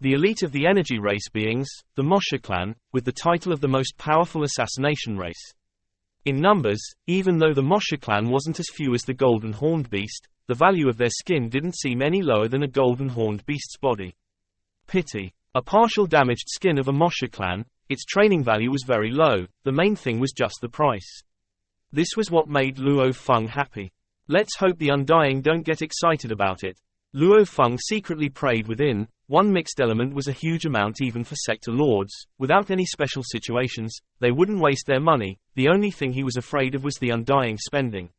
The elite of the energy race beings, the Moshe clan, with the title of the most powerful assassination race. In numbers, even though the Moshe clan wasn't as few as the golden horned beast, the value of their skin didn't seem any lower than a golden horned beast's body. Pity. A partial damaged skin of a Moshe clan, its training value was very low, the main thing was just the price. This was what made Luo Feng happy. Let's hope the Undying don't get excited about it. Luo Feng secretly prayed within. One mixed element was a huge amount even for sector lords. Without any special situations, they wouldn't waste their money. The only thing he was afraid of was the Undying spending.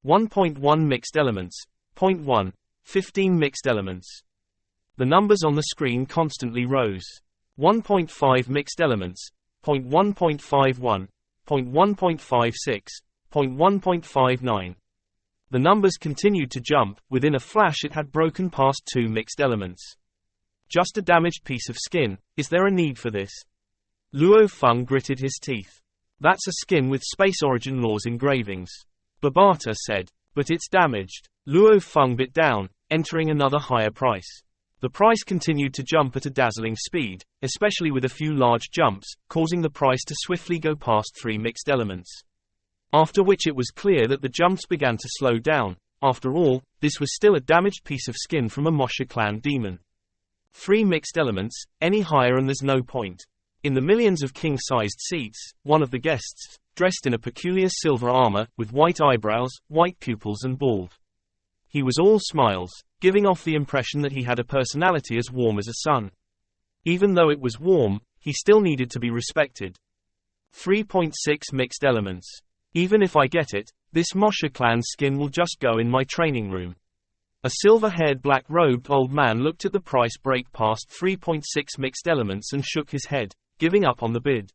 1.1 mixed elements. 0.1. 15 mixed elements. The numbers on the screen constantly rose. 1.5 mixed elements. 0.1.51. 0.1.56. 0.1.59. The numbers continued to jump. Within a flash it had broken past 2 mixed elements. Just a damaged piece of skin, is there a need for this? Luo Feng gritted his teeth. That's a skin with Space Origin Laws engravings. Babata said. But it's damaged. Luo Feng bit down, entering another higher price. The price continued to jump at a dazzling speed, especially with a few large jumps, causing the price to swiftly go past 3 mixed elements. After which it was clear that the jumps began to slow down. After all, this was still a damaged piece of skin from a Moshe clan demon. 3 mixed elements, any higher and there's no point. In the millions of king-sized seats, one of the guests, dressed in a peculiar silver armor, with white eyebrows, white pupils and bald. He was all smiles, giving off the impression that he had a personality as warm as a sun. Even though it was warm, he still needed to be respected. 3.6 mixed elements. Even if I get it, this Moshe clan skin will just go in my training room. A silver-haired black-robed old man looked at the price break past 3.6 mixed elements and shook his head, giving up on the bid.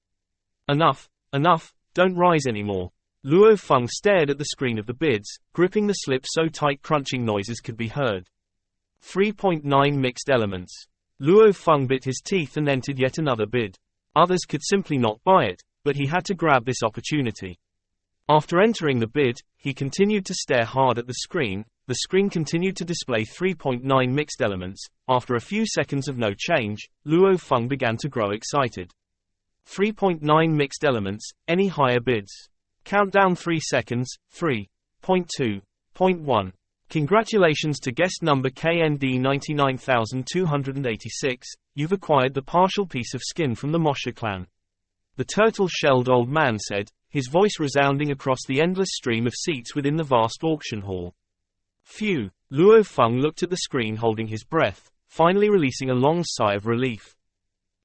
Enough, enough, don't rise anymore. Luo Feng stared at the screen of the bids, gripping the slip so tight crunching noises could be heard. 3.9 mixed elements. Luo Feng bit his teeth and entered yet another bid. Others could simply not buy it, but he had to grab this opportunity. After entering the bid, he continued to stare hard at the screen. The screen continued to display 3.9 mixed elements. After a few seconds of no change, Luo Feng began to grow excited. 3.9 mixed elements, any higher bids? Countdown 3 seconds, 3.2, 0.1. Congratulations to guest number KND 99286, you've acquired the partial piece of skin from the Moshe clan. The turtle-shelled old man said, his voice resounding across the endless stream of seats within the vast auction hall. Phew! Luo Feng looked at the screen holding his breath, finally releasing a long sigh of relief.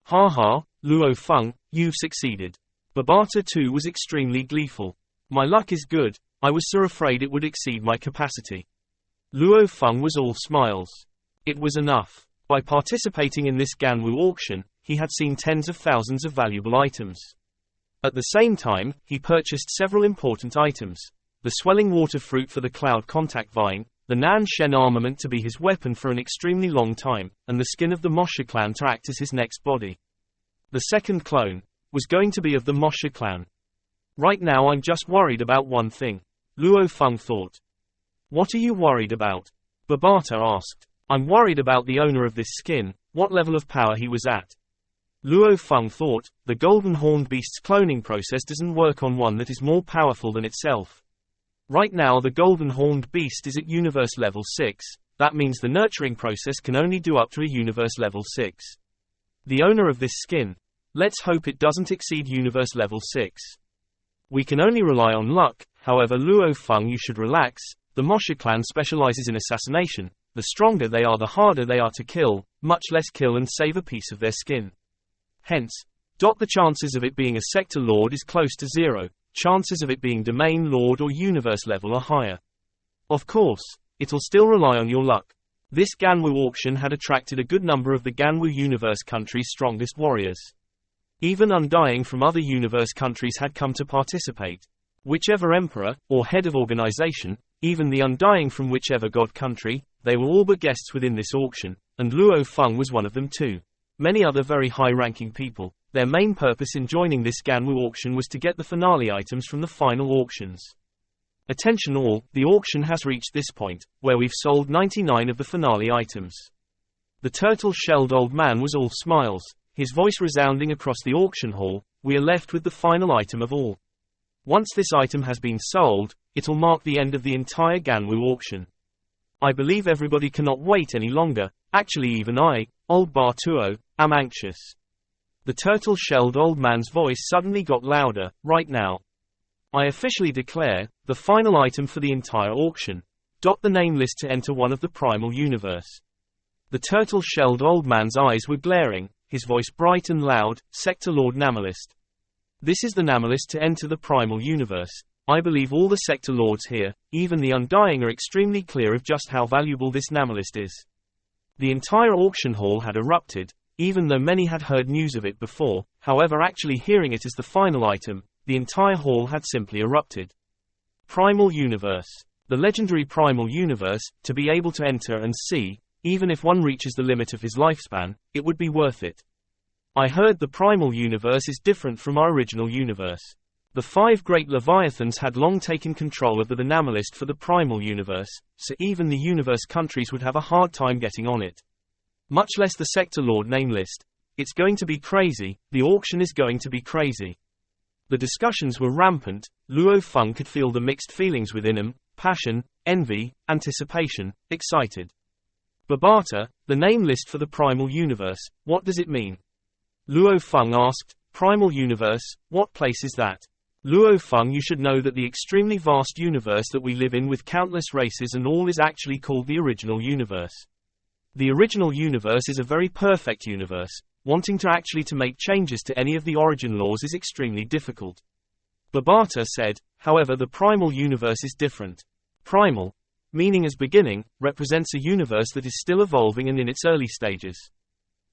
Ha ha, Luo Feng, you've succeeded. Babata too was extremely gleeful. My luck is good, I was so afraid it would exceed my capacity. Luo Feng was all smiles. It was enough. By participating in this Ganwu auction, he had seen tens of thousands of valuable items. At the same time, he purchased several important items. The swelling water fruit for the cloud contact vine, the Nan Shen armament to be his weapon for an extremely long time, and the skin of the Moshe clan to act as his next body. The second clone was going to be of the Moshe clan. Right now I'm just worried about one thing, Luo Feng thought. What are you worried about? Babata asked. I'm worried about the owner of this skin, what level of power he was at. Luo Feng thought, the golden horned beast's cloning process doesn't work on one that is more powerful than itself. Right now the golden horned beast is at universe level 6, that means the nurturing process can only do up to a universe level 6. The owner of this skin, let's hope it doesn't exceed universe level 6. We can only rely on luck, however Luo Feng, you should relax, the Moshe clan specializes in assassination, the stronger they are the harder they are to kill, much less kill and save a piece of their skin. Hence, the chances of it being a sector lord is close to 0, chances of it being domain lord or universe level are higher. Of course, it'll still rely on your luck. This Ganwu auction had attracted a good number of the Ganwu universe country's strongest warriors. Even Undying from other universe countries had come to participate. Whichever emperor, or head of organization, even the Undying from whichever god country, they were all but guests within this auction, and Luo Feng was one of them too. Many other very high-ranking people, their main purpose in joining this Ganwu auction was to get the finale items from the final auctions. Attention all, the auction has reached this point, where we've sold 99 of the finale items. The turtle-shelled old man was all smiles, his voice resounding across the auction hall. We are left with the final item of all. Once this item has been sold, it'll mark the end of the entire Ganwu auction. I believe everybody cannot wait any longer, actually even I, old Bartuo, am anxious. The turtle-shelled old man's voice suddenly got louder. Right now, I officially declare, the final item for the entire auction. The name list to enter one of the primal universe. The turtle-shelled old man's eyes were glaring, his voice bright and loud. Sector Lord Namalist. This is the Namalist to enter the primal universe. I believe all the sector lords here, even the Undying, are extremely clear of just how valuable this Namalist is. The entire auction hall had erupted, even though many had heard news of it before. However, actually hearing it as the final item, the entire hall had simply erupted. Primal Universe. The legendary Primal Universe, to be able to enter and see, even if one reaches the limit of his lifespan, it would be worth it. I heard the Primal Universe is different from our original universe. The 5 great Leviathans had long taken control of the Namalist for the Primal Universe, so even the universe countries would have a hard time getting on it. Much less the Sector Lord name list. It's going to be crazy, the auction is going to be crazy. The discussions were rampant. Luo Feng could feel the mixed feelings within him: passion, envy, anticipation, excited. Babata, the name list for the Primal Universe, what does it mean? Luo Feng asked. Primal Universe, what place is that? Luo Feng, you should know that the extremely vast universe that we live in with countless races and all is actually called the original universe. The original universe is a very perfect universe. Wanting to actually make changes to any of the origin laws is extremely difficult. Babata said. However, the primal universe is different. Primal, meaning as beginning, represents a universe that is still evolving and in its early stages.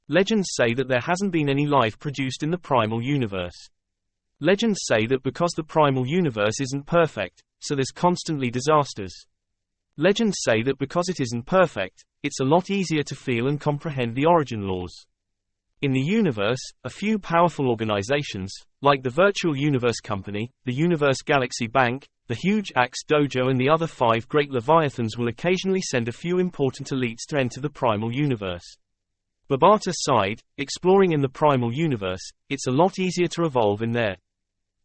Legends say that there hasn't been any life produced in the primal universe. Legends say that because the primal universe isn't perfect, so there's constantly disasters. Legends say that because it isn't perfect, it's a lot easier to feel and comprehend the origin laws. In the universe, a few powerful organizations, like the Virtual Universe Company, the Universe Galaxy Bank, the Huge Axe Dojo and the other 5 great Leviathans will occasionally send a few important elites to enter the primal universe. Babata sighed. Exploring in the primal universe, it's a lot easier to evolve in there.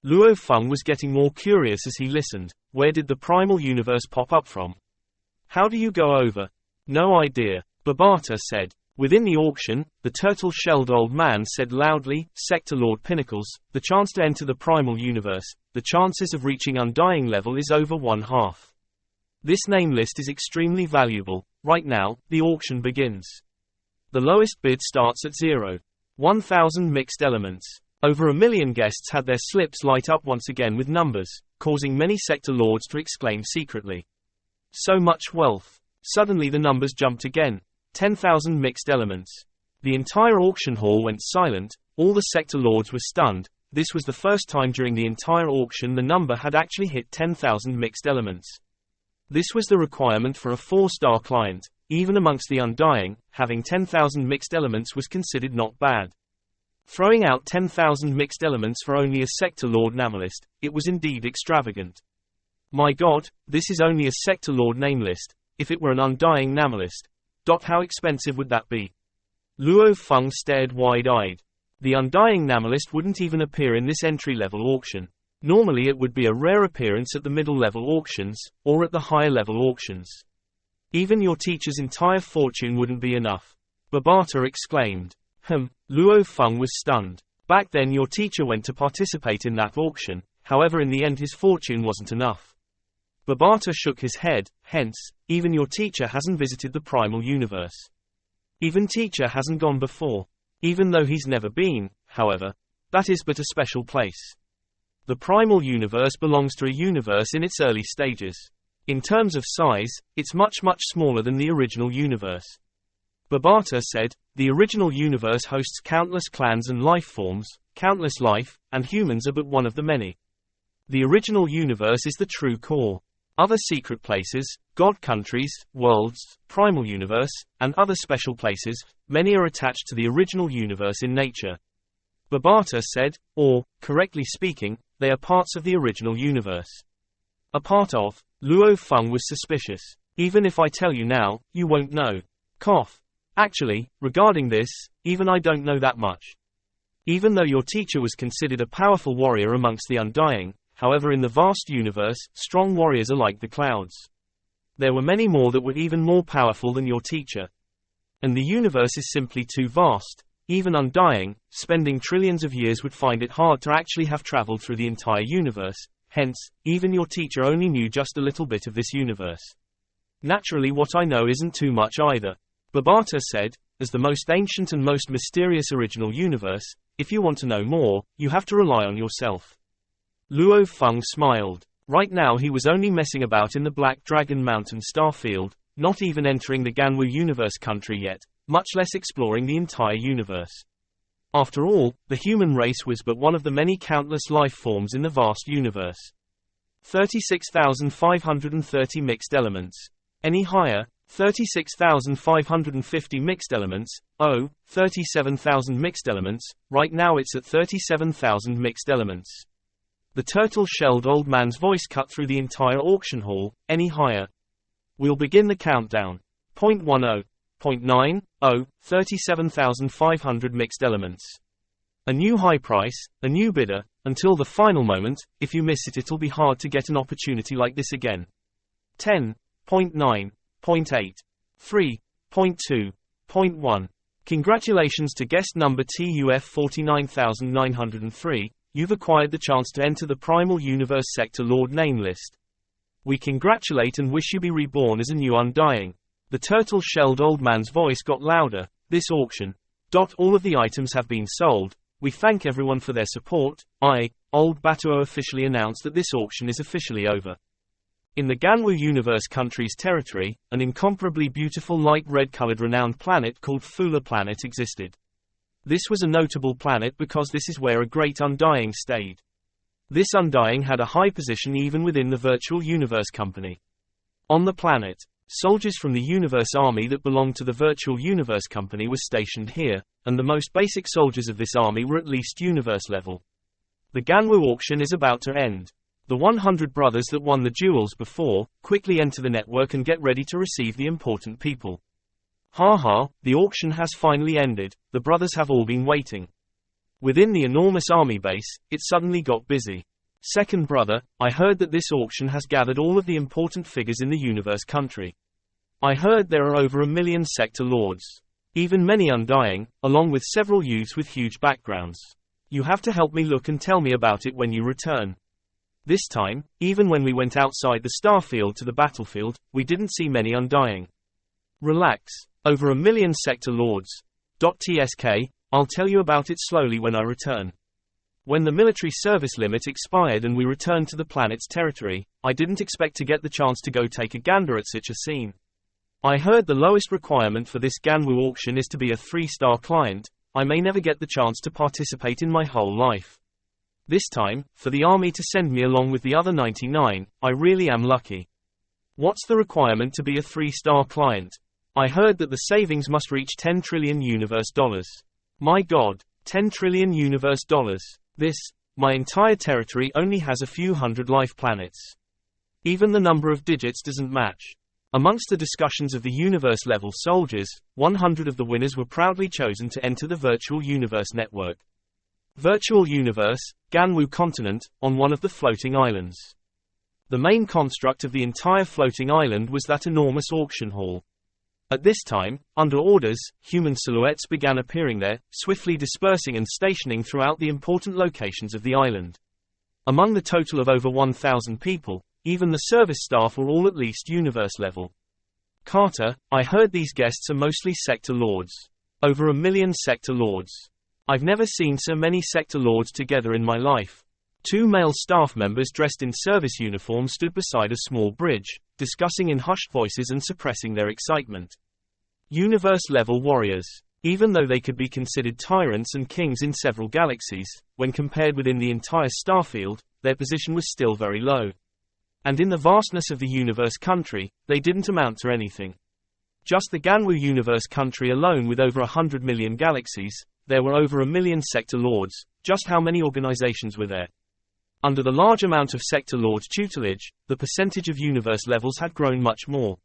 Luo Feng was getting more curious as he listened. Where did the primal universe pop up from? How do you go over? No idea, Babata said. Within the auction, the turtle-shelled old man said loudly, Sector Lord Pinnacles, the chance to enter the primal universe, the chances of reaching Undying level is over 1/2. This name list is extremely valuable. Right now, the auction begins. The lowest bid starts at 0. 1,000 mixed elements. Over 1 million guests had their slips light up once again with numbers, causing many sector lords to exclaim secretly. So much wealth. Suddenly the numbers jumped again. 10,000 mixed elements. The entire auction hall went silent. All the sector lords were stunned. This was the first time during the entire auction the number had actually hit 10,000 mixed elements. This was the requirement for a 4-star client. Even amongst the Undying, having 10,000 mixed elements was considered not bad. Throwing out 10,000 mixed elements for only a sector lord namelist, it was indeed extravagant. My god, this is only a sector lord name list. If it were an Undying namelist, how expensive would that be? Luo Feng stared wide-eyed. The Undying namelist wouldn't even appear in this entry-level auction. Normally it would be a rare appearance at the middle-level auctions, or at the higher-level auctions. Even your teacher's entire fortune wouldn't be enough. Babata exclaimed. Luo Feng was stunned. Back then your teacher went to participate in that auction, however in the end his fortune wasn't enough. Babata shook his head. Hence, even your teacher hasn't visited the primal universe. Even teacher hasn't gone before. Even though he's never been, however, that is but a special place. The primal universe belongs to a universe in its early stages. In terms of size, it's much smaller than the original universe. Babata said, the original universe hosts countless clans and life forms, countless life, and humans are but one of the many. The original universe is the true core. Other secret places, god countries, worlds, primal universe, and other special places, many are attached to the original universe in nature. Babata said, or, correctly speaking, they are parts of the original universe. A part of. Luo Feng was suspicious. Even if I tell you now, you won't know. Cough. Actually, regarding this, even I don't know that much. Even though your teacher was considered a powerful warrior amongst the Undying, however in the vast universe, strong warriors are like the clouds. There were many more that were even more powerful than your teacher. And the universe is simply too vast. Even Undying, spending trillions of years would find it hard to actually have traveled through the entire universe, hence, even your teacher only knew just a little bit of this universe. Naturally what I know isn't too much either. Babata said, as the most ancient and most mysterious original universe, if you want to know more, you have to rely on yourself. Luo Feng smiled. Right now he was only messing about in the Black Dragon Mountain starfield, not even entering the Ganwu universe country yet, much less exploring the entire universe. After all, the human race was but one of the many countless life forms in the vast universe. 36,530 mixed elements. Any higher? 36,550 mixed elements. Oh, 37,000 mixed elements. Right now it's at 37,000 mixed elements. The turtle-shelled old man's voice cut through the entire auction hall. Any higher? We'll begin the countdown. 0.10. 0.90. 37,500 mixed elements. A new high price, a new bidder, until the final moment. If you miss it, it'll be hard to get an opportunity like this again. 10. 0.9. 0.8. 3. 0.2. 0.1. Congratulations to guest number TUF 49903. You've acquired the chance to enter the Primal Universe Sector Lord name list. We congratulate and wish you be reborn as a new Undying. The turtle-shelled old man's voice got louder. This auction. All of the items have been sold. We thank everyone for their support. Old Batuo officially announced that this auction is officially over. In the Ganwu universe country's territory, an incomparably beautiful light red-colored renowned planet called Fula Planet existed. This was a notable planet because this is where a great Undying stayed. This Undying had a high position even within the virtual universe company. On the planet, soldiers from the universe army that belonged to the virtual universe company were stationed here, and the most basic soldiers of this army were at least universe level. The Ganwu auction is about to end. The 100 brothers that won the duels before, quickly enter the network and get ready to receive the important people. Haha, the auction has finally ended. The brothers have all been waiting. Within the enormous army base, it suddenly got busy. Second brother, I heard that this auction has gathered all of the important figures in the universe country. I heard there are over 1 million sector lords. Even many Undying, along with several youths with huge backgrounds. You have to help me look and tell me about it when you return. This time, even when we went outside the starfield to the battlefield, we didn't see many Undying. Relax. Over 1 million sector lords. TSK, I'll tell you about it slowly when I return. When the military service limit expired and we returned to the planet's territory, I didn't expect to get the chance to go take a gander at such a scene. I heard the lowest requirement for this Ganwu auction is to be a 3-star client. I may never get the chance to participate in my whole life. This time, for the army to send me along with the other 99, I really am lucky. What's the requirement to be a 3-star client? I heard that the savings must reach 10 trillion universe dollars. My god, 10 trillion universe dollars. My entire territory only has a few hundred life planets. Even the number of digits doesn't match. Amongst the discussions of the universe-level soldiers, 100 of the winners were proudly chosen to enter the Virtual Universe Network. Virtual Universe, Ganwu continent, on one of the floating islands. The main construct of the entire floating island was that enormous auction hall. At this time, under orders, human silhouettes began appearing there, swiftly dispersing and stationing throughout the important locations of the island. Among the total of over 1,000 people, even the service staff were all at least universe level. Carter, I heard these guests are mostly sector lords. Over 1 million sector lords. I've never seen so many sector lords together in my life. 2 male staff members dressed in service uniform stood beside a small bridge, discussing in hushed voices and suppressing their excitement. Universe-level warriors. Even though they could be considered tyrants and kings in several galaxies, when compared within the entire starfield, their position was still very low. And in the vastness of the universe country, they didn't amount to anything. Just the Ganwu universe country alone with over 100 million galaxies, there were over 1 million sector lords. Just how many organizations were there? Under the large amount of sector lords tutelage, the percentage of universe levels had grown much more.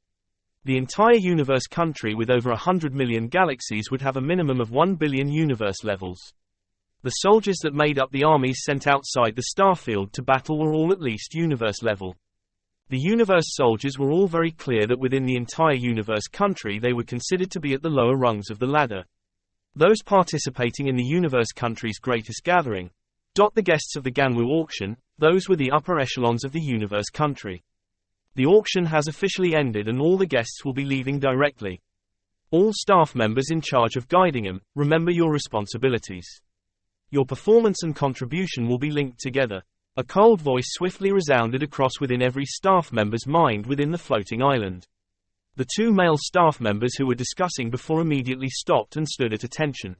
The entire universe country with over 100 million galaxies would have a minimum of 1 billion universe levels. The soldiers that made up the armies sent outside the starfield to battle were all at least universe level. The universe soldiers were all very clear that within the entire universe country they were considered to be at the lower rungs of the ladder. Those participating in the universe country's greatest gathering, the guests of the Ganwu auction, those were the upper echelons of the universe country. The auction has officially ended and all the guests will be leaving directly. All staff members in charge of guiding them, remember your responsibilities. Your performance and contribution will be linked together. A cold voice swiftly resounded across within every staff member's mind within the floating island. The two male staff members who were discussing before immediately stopped and stood at attention.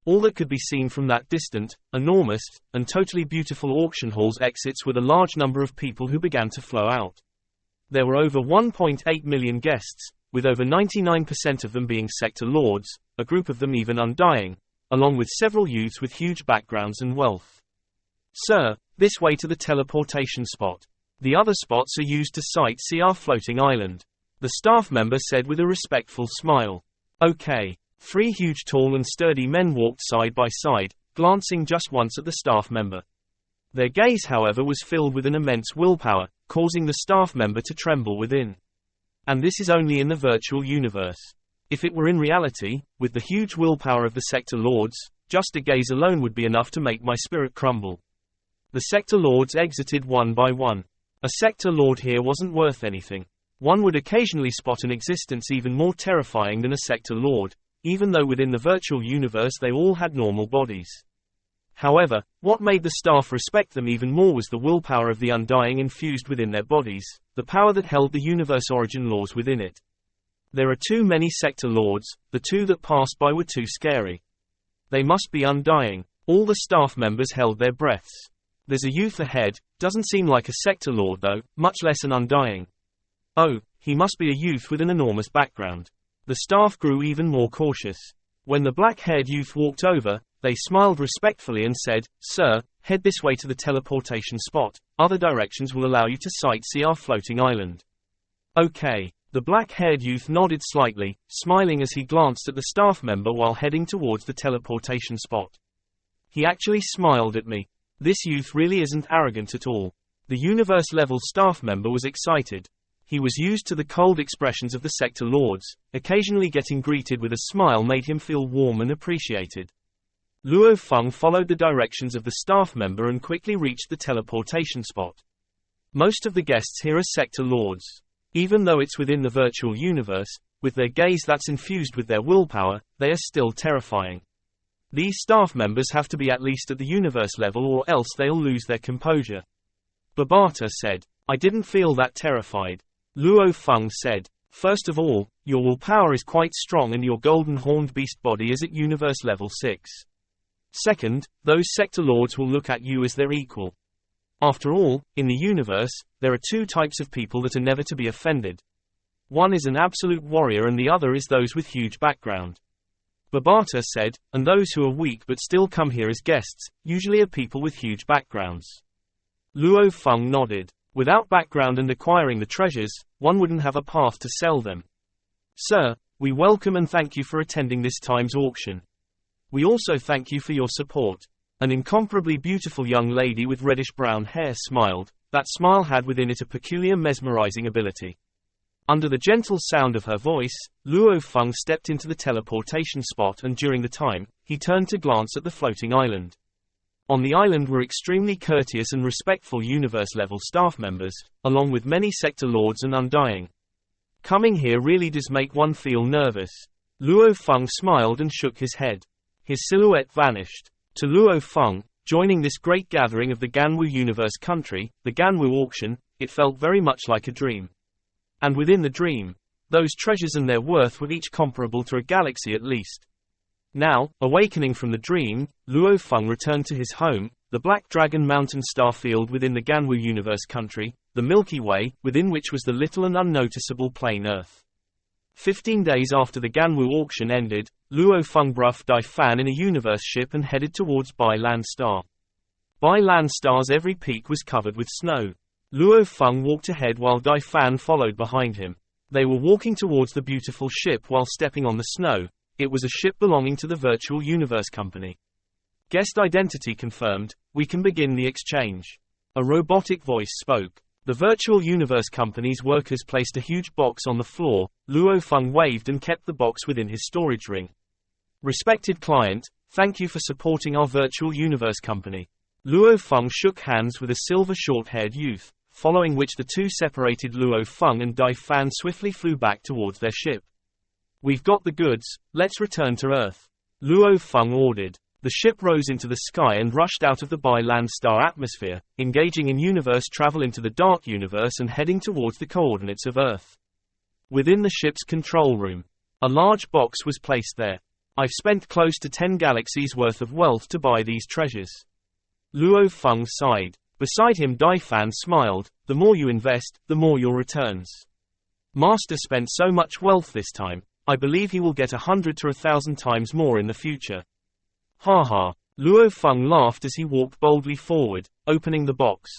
All that could be seen from that distant, enormous, and totally beautiful auction hall's exits were the large number of people who began to flow out. There were over 1.8 million guests, with over 99% of them being sector lords, a group of them even undying, along with several youths with huge backgrounds and wealth. Sir, this way to the teleportation spot. The other spots are used to sightsee our floating island, the staff member said with a respectful smile. Okay. 3 huge tall and sturdy men walked side by side, glancing just once at the staff member. Their gaze, however, was filled with an immense willpower, causing the staff member to tremble within. And this is only in the virtual universe. If it were in reality, with the huge willpower of the sector lords, just a gaze alone would be enough to make my spirit crumble. The sector lords exited one by one. A sector lord here wasn't worth anything. One would occasionally spot an existence even more terrifying than a sector lord, even though within the virtual universe they all had normal bodies. However, what made the staff respect them even more was the willpower of the undying infused within their bodies, the power that held the universe origin laws within it. There are too many sector lords, the 2 that passed by were too scary. They must be undying. All the staff members held their breaths. There's a youth ahead, doesn't seem like a sector lord though, much less an undying. Oh, he must be a youth with an enormous background. The staff grew even more cautious. When the black-haired youth walked over, they smiled respectfully and said, "Sir, head this way to the teleportation spot. Other directions will allow you to sightsee our floating island." Okay. The black-haired youth nodded slightly, smiling as he glanced at the staff member while heading towards the teleportation spot. He actually smiled at me. This youth really isn't arrogant at all. The universe-level staff member was excited. He was used to the cold expressions of the sector lords, occasionally getting greeted with a smile made him feel warm and appreciated. Luo Feng followed the directions of the staff member and quickly reached the teleportation spot. Most of the guests here are sector lords. Even though it's within the virtual universe, with their gaze that's infused with their willpower, they are still terrifying. These staff members have to be at least at the universe level or else they'll lose their composure. Babata said, "I didn't feel that terrified." Luo Feng said, "First of all, your willpower is quite strong and your golden horned beast body is at universe level 6. Second, those sector lords will look at you as their equal. After all, in the universe, there are 2 types of people that are never to be offended. One is an absolute warrior and the other is those with huge background." Babata said, "And those who are weak but still come here as guests, usually are people with huge backgrounds." Luo Feng nodded. Without background and acquiring the treasures, one wouldn't have a path to sell them. "Sir, we welcome and thank you for attending this time's auction. We also thank you for your support." An incomparably beautiful young lady with reddish-brown hair smiled. That smile had within it a peculiar mesmerizing ability. Under the gentle sound of her voice, Luo Feng stepped into the teleportation spot and during the time, he turned to glance at the floating island. On the island were extremely courteous and respectful universe-level staff members, along with many sector lords and undying. Coming here really does make one feel nervous. Luo Feng smiled and shook his head. His silhouette vanished. To Luo Feng, joining this great gathering of the Ganwu universe country, the Ganwu auction, it felt very much like a dream. And within the dream, those treasures and their worth were each comparable to a galaxy at least. Now, awakening from the dream, Luo Feng returned to his home, the Black Dragon Mountain starfield within the Ganwu universe country, the Milky Way, within which was the little and unnoticeable plain Earth. 15 days after the Ganwu auction ended, Luo Feng bruffed Dai Fan in a universe ship and headed towards Bai Lan Star. Bai Lan Star's every peak was covered with snow. Luo Feng walked ahead while Dai Fan followed behind him. They were walking towards the beautiful ship while stepping on the snow. It was a ship belonging to the Virtual Universe Company. Guest identity confirmed. We can begin the exchange. A robotic voice spoke. The Virtual Universe Company's workers placed a huge box on the floor. Luo Feng waved and kept the box within his storage ring. Respected client, thank you for supporting our Virtual Universe Company. Luo Feng shook hands with a silver short-haired youth, following which the two separated Luo Feng and Dai Fan swiftly flew back towards their ship. We've got the goods, let's return to Earth. Luo Feng ordered. The ship rose into the sky and rushed out of the bi-land star atmosphere, engaging in universe travel into the dark universe and heading towards the coordinates of Earth. Within the ship's control room, a large box was placed there. I've spent close to 10 galaxies worth of wealth to buy these treasures. Luo Feng sighed. Beside him Dai Fan smiled. The more you invest, the more your returns. Master spent so much wealth this time, I believe he will get 100 to 1,000 times more in the future. Ha ha. Luo Feng laughed as he walked boldly forward, opening the box.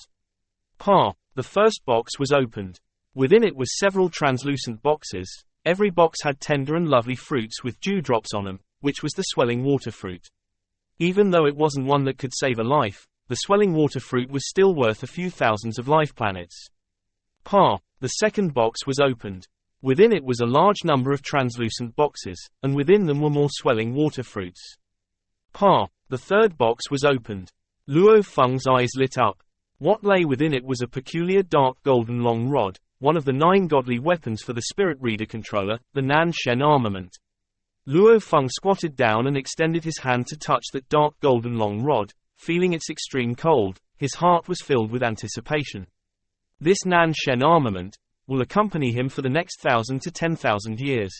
Pa. The first box was opened. Within it was several translucent boxes. Every box had tender and lovely fruits with dewdrops on them, which was the swelling water fruit. Even though it wasn't one that could save a life, the swelling water fruit was still worth a few thousands of life planets. Pa. The second box was opened. Within it was a large number of translucent boxes, and within them were more swelling water fruits. Pa. The third box was opened. Luo Feng's eyes lit up. What lay within it was a peculiar dark golden long rod, one of the 9 godly weapons for the spirit reader controller, the Nan Shen armament. Luo Feng squatted down and extended his hand to touch that dark golden long rod, feeling its extreme cold. His heart was filled with anticipation. This Nan Shen armament will accompany him for the next 1,000 to 10,000 years.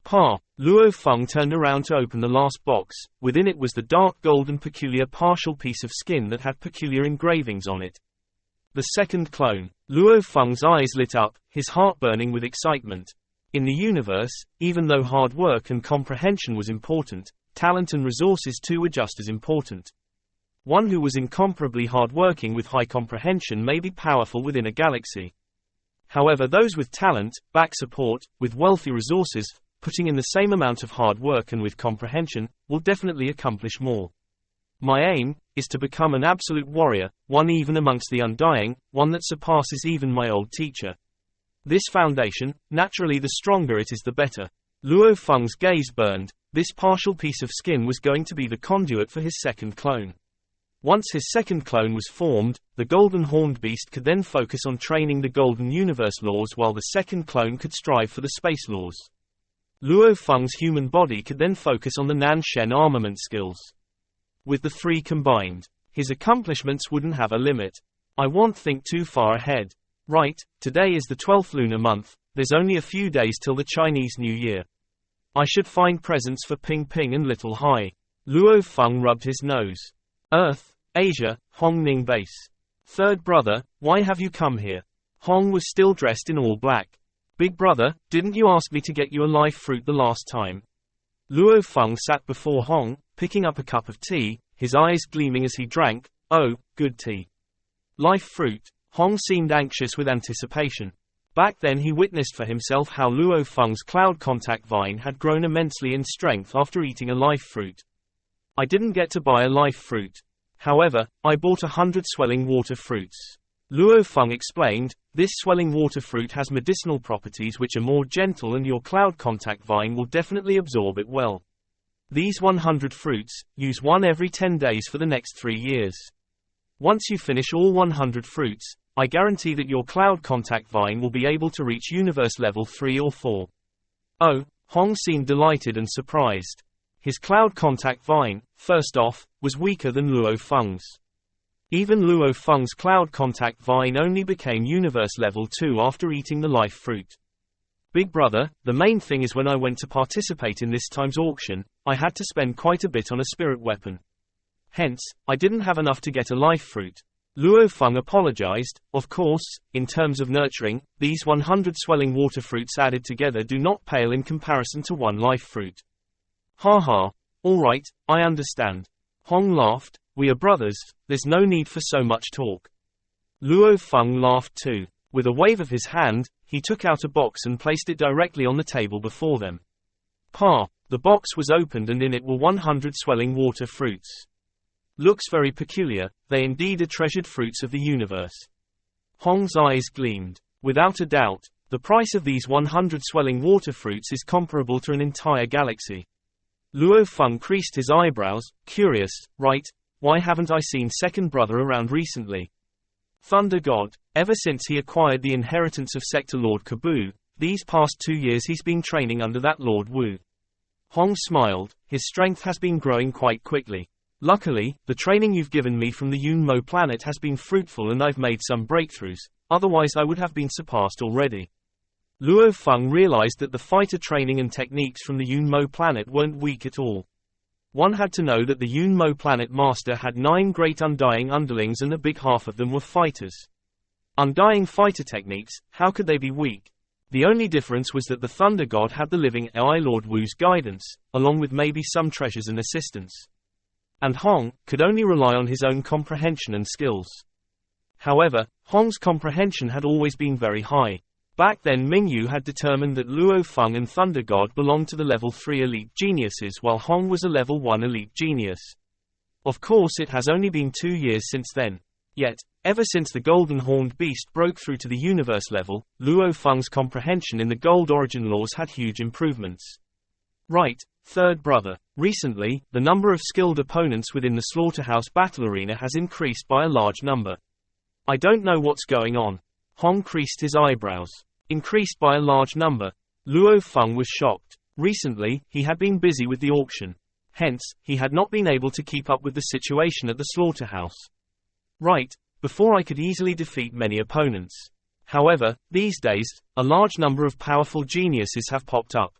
Pa. Luo Feng turned around to open the last box. Within it was the dark golden peculiar partial piece of skin that had peculiar engravings on it. The second clone. Luo Feng's eyes lit up, his heart burning with excitement. In the universe, even though hard work and comprehension was important, talent and resources too were just as important. One who was incomparably hard-working with high comprehension may be powerful within a galaxy. However, those with talent, back support, with wealthy resources, putting in the same amount of hard work and with comprehension, will definitely accomplish more. My aim is to become an absolute warrior, one even amongst the undying, one that surpasses even my old teacher. This foundation, naturally the stronger it is the better. Luo Feng's gaze burned. This partial piece of skin was going to be the conduit for his second clone. Once his second clone was formed, the golden horned beast could then focus on training the golden universe laws while the second clone could strive for the space laws. Luo Feng's human body could then focus on the Nan Shen armament skills. With the three combined, his accomplishments wouldn't have a limit. I won't think too far ahead. Right, today is the 12th lunar month, there's only a few days till the Chinese New Year. I should find presents for Ping Ping and Little Hai. Luo Feng rubbed his nose. Earth, Asia, Hong Ning base. Third brother, why have you come here? Hong was still dressed in all black. Big brother, didn't you ask me to get you a life fruit the last time? Luo Feng sat before Hong, picking up a cup of tea, his eyes gleaming as he drank. Oh, good tea. Life fruit. Hong seemed anxious with anticipation. Back then he witnessed for himself how Luo Feng's cloud contact vine had grown immensely in strength after eating a life fruit. I didn't get to buy a life fruit. However, I bought 100 swelling water fruits. Luo Feng explained, this swelling water fruit has medicinal properties which are more gentle and your cloud contact vine will definitely absorb it well. These 100 fruits, use one every 10 days for the next 3 years. Once you finish all 100 fruits, I guarantee that your cloud contact vine will be able to reach universe level 3 or 4. Oh, Hong seemed delighted and surprised. His cloud contact vine, first off, was weaker than Luo Feng's. Even Luo Feng's cloud contact vine only became universe level 2 after eating the life fruit. Big brother, the main thing is when I went to participate in this time's auction, I had to spend quite a bit on a spirit weapon. Hence, I didn't have enough to get a life fruit. Luo Feng apologized. Of course, in terms of nurturing, these 100 swelling water fruits added together do not pale in comparison to one life fruit. Ha ha. Alright, I understand. Hong laughed. We are brothers, there's no need for so much talk. Luo Feng laughed too. With a wave of his hand, he took out a box and placed it directly on the table before them. The box was opened and in it were 100 swelling water fruits. Looks very peculiar, they indeed are treasured fruits of the universe. Hong's eyes gleamed. Without a doubt, the price of these 100 swelling water fruits is comparable to an entire galaxy. Luo Feng creased his eyebrows, curious, right, why haven't I seen second brother around recently? Thunder God, ever since he acquired the inheritance of Sector Lord Kabu, these past 2 years he's been training under that Lord Wu. Hong smiled, his strength has been growing quite quickly. Luckily, the training you've given me from the Yunmo planet has been fruitful and I've made some breakthroughs, otherwise I would have been surpassed already. Luo Feng realized that the fighter training and techniques from the Yunmo planet weren't weak at all. One had to know that the Yunmo planet master had 9 great undying underlings and a big half of them were fighters. Undying fighter techniques, how could they be weak? The only difference was that the Thunder God had the living AI Lord Wu's guidance, along with maybe some treasures and assistance. And Hong could only rely on his own comprehension and skills. However, Hong's comprehension had always been very high. Back then Mingyu had determined that Luo Feng and Thunder God belonged to the level 3 elite geniuses while Hong was a level 1 elite genius. Of course it has only been 2 years since then. Yet, ever since the golden horned beast broke through to the universe level, Luo Feng's comprehension in the gold origin laws had huge improvements. Right, third brother. Recently, the number of skilled opponents within the slaughterhouse battle arena has increased by a large number. I don't know what's going on. Hong creased his eyebrows. Increased by a large number. Luo Feng was shocked. Recently, he had been busy with the auction. Hence, he had not been able to keep up with the situation at the slaughterhouse. Right, before I could easily defeat many opponents. However, these days, a large number of powerful geniuses have popped up.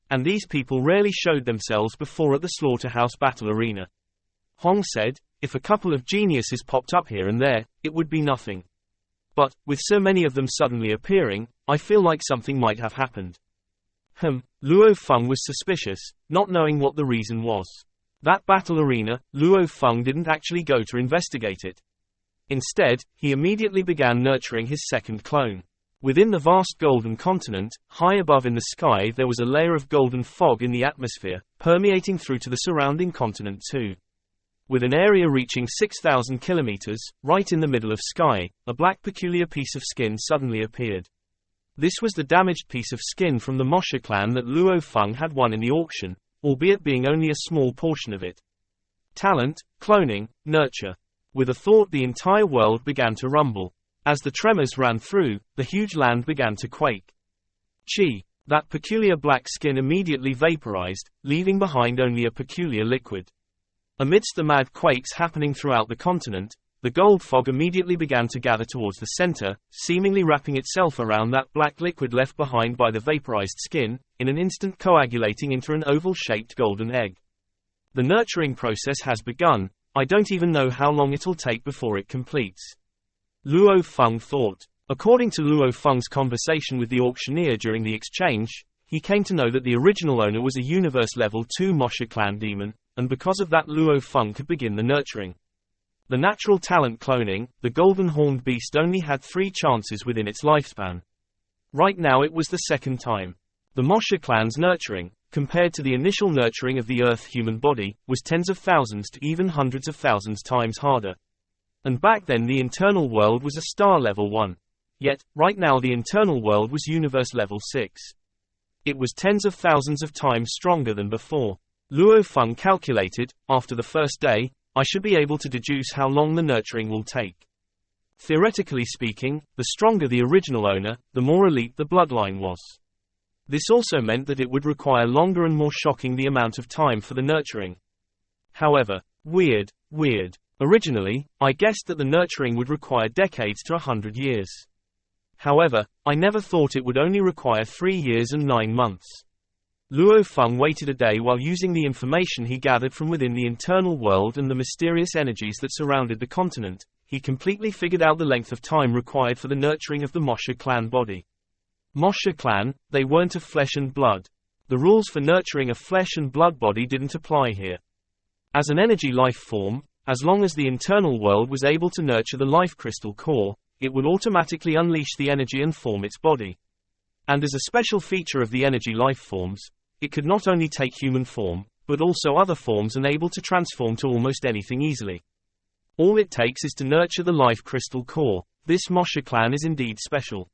And these people rarely showed themselves before at the slaughterhouse battle arena. Hong said, if a couple of geniuses popped up here and there, it would be nothing. But, with so many of them suddenly appearing, I feel like something might have happened. Luo Feng was suspicious, not knowing what the reason was. That battle arena, Luo Feng didn't actually go to investigate it. Instead, he immediately began nurturing his second clone. Within the vast golden continent, high above in the sky there was a layer of golden fog in the atmosphere, permeating through to the surrounding continent too. With an area reaching 6,000 kilometers, right in the middle of sky, a black peculiar piece of skin suddenly appeared. This was the damaged piece of skin from the Moshe clan that Luo Feng had won in the auction, albeit being only a small portion of it. Talent, cloning, nurture. With a thought the entire world began to rumble. As the tremors ran through, the huge land began to quake. Chi. That peculiar black skin immediately vaporized, leaving behind only a peculiar liquid. Amidst the mad quakes happening throughout the continent, the gold fog immediately began to gather towards the center, seemingly wrapping itself around that black liquid left behind by the vaporized skin, in an instant coagulating into an oval-shaped golden egg. The nurturing process has begun, I don't even know how long it'll take before it completes. Luo Feng thought. According to Luo Feng's conversation with the auctioneer during the exchange, he came to know that the original owner was a Universe Level 2 Moshe clan demon, and because of that Luo Feng could begin the nurturing. The natural talent cloning, the golden horned beast only had 3 chances within its lifespan. Right now it was the second time. The Moshe clan's nurturing, compared to the initial nurturing of the Earth human body, was tens of thousands to even hundreds of thousands times harder. And back then the internal world was a star level 1. Yet, right now the internal world was universe level 6. It was tens of thousands of times stronger than before. Luo Feng calculated, after the first day, I should be able to deduce how long the nurturing will take. Theoretically speaking, the stronger the original owner, the more elite the bloodline was. This also meant that it would require longer and more shocking the amount of time for the nurturing. However, weird. Originally, I guessed that the nurturing would require decades to 100 years. However, I never thought it would only require 3 years and 9 months. Luo Feng waited a day while using the information he gathered from within the internal world and the mysterious energies that surrounded the continent. He completely figured out the length of time required for the nurturing of the Moshe clan body. Moshe clan, they weren't of flesh and blood. The rules for nurturing a flesh and blood body didn't apply here. As an energy life form, as long as the internal world was able to nurture the life crystal core, it would automatically unleash the energy and form its body. And as a special feature of the energy life forms, it could not only take human form, but also other forms and able to transform to almost anything easily. All it takes is to nurture the life crystal core. This Moshe clan is indeed special.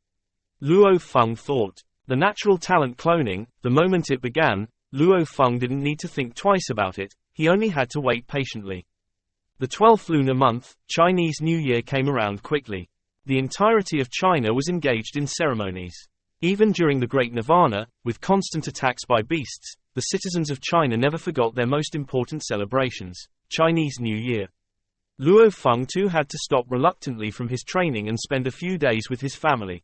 Luo Feng thought. The natural talent cloning, the moment it began, Luo Feng didn't need to think twice about it, he only had to wait patiently. The 12th lunar month, Chinese New Year, came around quickly. The entirety of China was engaged in ceremonies. Even during the Great Nirvana, with constant attacks by beasts, the citizens of China never forgot their most important celebrations, Chinese New Year. Luo Feng too had to stop reluctantly from his training and spend a few days with his family.